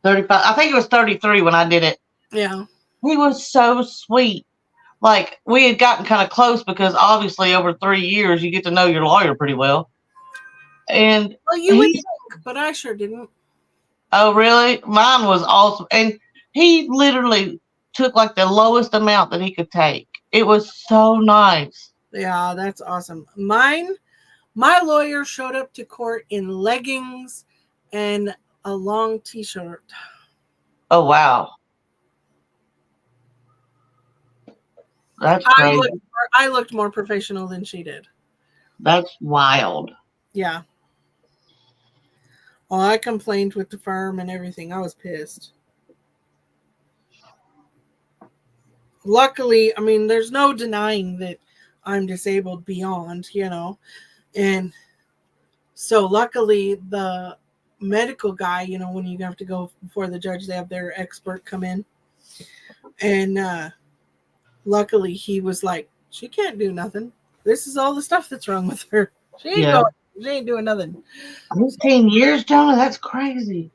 35. I think it was 33 when I did it. Yeah. He was so sweet. Like, we had gotten kind of close because obviously over 3 years you get to know your lawyer pretty well. And Well, you would he, think, but I sure didn't. oh, really? Mine was awesome. And he literally took like the lowest amount that he could take. It was so nice. Yeah, that's awesome. My lawyer showed up to court in leggings and a long t-shirt. Oh, wow. That's I crazy. looked I looked more professional than she did. That's wild. Yeah. Well, I complained with the firm and everything. I was pissed. Luckily, I mean, there's no denying that I'm disabled beyond, and so luckily the medical guy, when you have to go before the judge, they have their expert come in, and luckily he was like, she can't do nothing. This is all the stuff that's wrong with her. Yeah. She ain't doing nothing. 15 years, Jonah? That's crazy.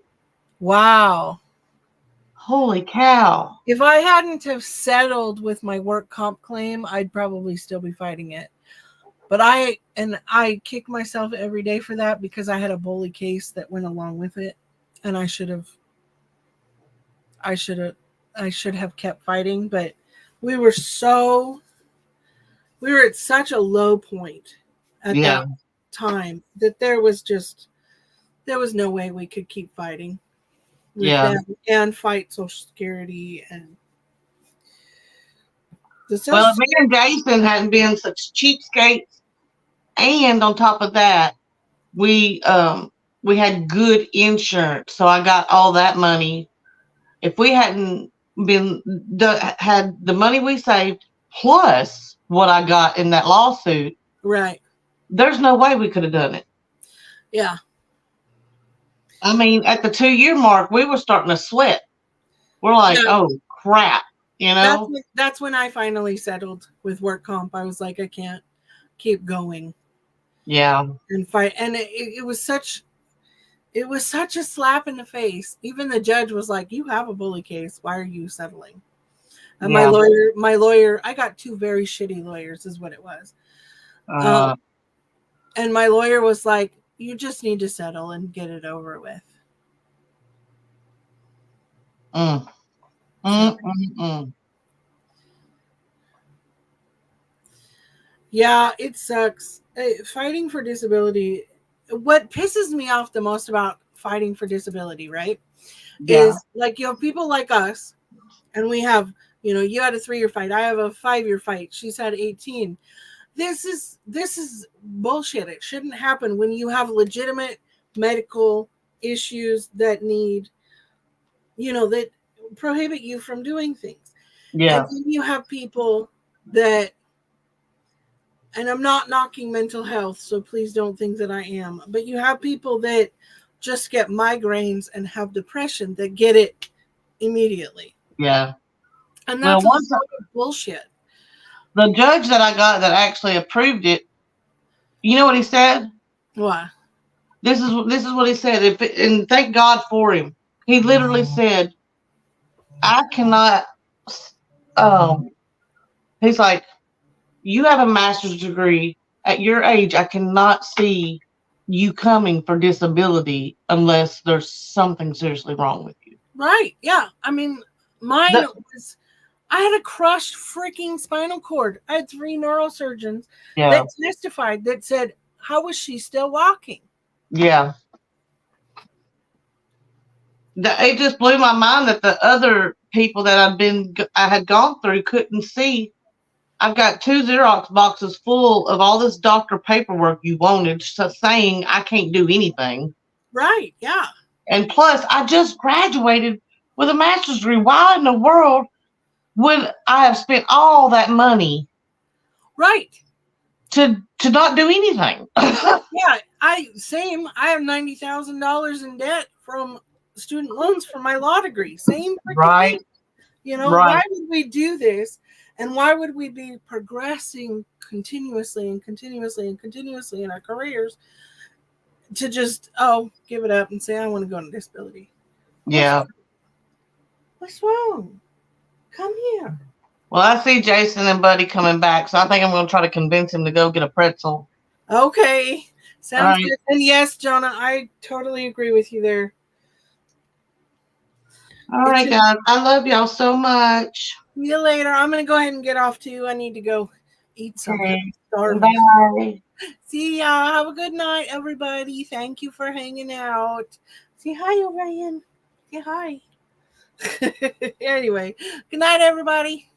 Wow. Holy cow. If I hadn't have settled with my work comp claim, I'd probably still be fighting it. But I kick myself every day for that because I had a bully case that went along with it, and I should have kept fighting, but we were at such a low point at Yeah. that time that there was no way we could keep fighting with them and fight Social Security and the Social Well, me Security. and Jason hadn't been such cheapskates, and on top of that, we had good insurance, so I got all that money. If we hadn't had the money we saved plus what I got in that lawsuit, Right. there's no way we could have done it. Yeah. I mean, at the 2-year mark, we were starting to sweat. We're like, Yeah. oh crap, That's when I finally settled with work comp. I was like, I can't keep going Yeah. and fight. And it was such a slap in the face. Even the judge was like, you have a bully case. Why are you settling? And Yeah. my lawyer, I got two very shitty lawyers is what it was. And my lawyer was like, you just need to settle and get it over with. Yeah, it sucks. Fighting for disability, what pisses me off the most about fighting for disability, right? Yeah. Is like you have people like us, and we have, you had a 3-year fight, I have a 5-year fight, she's had 18. This is bullshit. It shouldn't happen when you have legitimate medical issues that need, that prohibit you from doing things. Yeah. And then you have people that, and I'm not knocking mental health, so please don't think that I am, but you have people that just get migraines and have depression that get it immediately. Yeah. And that's bullshit. The judge that I got that actually approved it, you know what he said? What? This is what he said. And thank God for him. He literally said, I cannot. He's like, you have a master's degree. At your age, I cannot see you coming for disability unless there's something seriously wrong with you. Right. Yeah. I mean, mine was, I had a crushed freaking spinal cord. I had 3 neurosurgeons that testified that said, how was she still walking? Yeah. It just blew my mind that the other people that I had gone through couldn't see. I've got 2 Xerox boxes full of all this doctor paperwork you wanted, saying I can't do anything. Right. Yeah. And plus, I just graduated with a master's degree. Why in the world would I have spent all that money Right. to not do anything? Yeah, I have $90,000 in debt from student loans for my law degree. Same freaking thing. Right, Why right. would we do this? And why would we be progressing continuously and continuously and continuously in our careers to just give it up and say I want to go on disability? What's Yeah. what's wrong? Come here. Well, I see Jason and Buddy coming back, so I think I'm going to try to convince him to go get a pretzel. Okay. All Sounds right. good. And yes, Jonah, I totally agree with you there. All right, guys. I love y'all so much. See you later. I'm going to go ahead and get off too. I need to go eat something. Okay. Starving. Bye. See ya. Have a good night, everybody. Thank you for hanging out. Say hi, Orion. Say hi. Anyway, good night, everybody.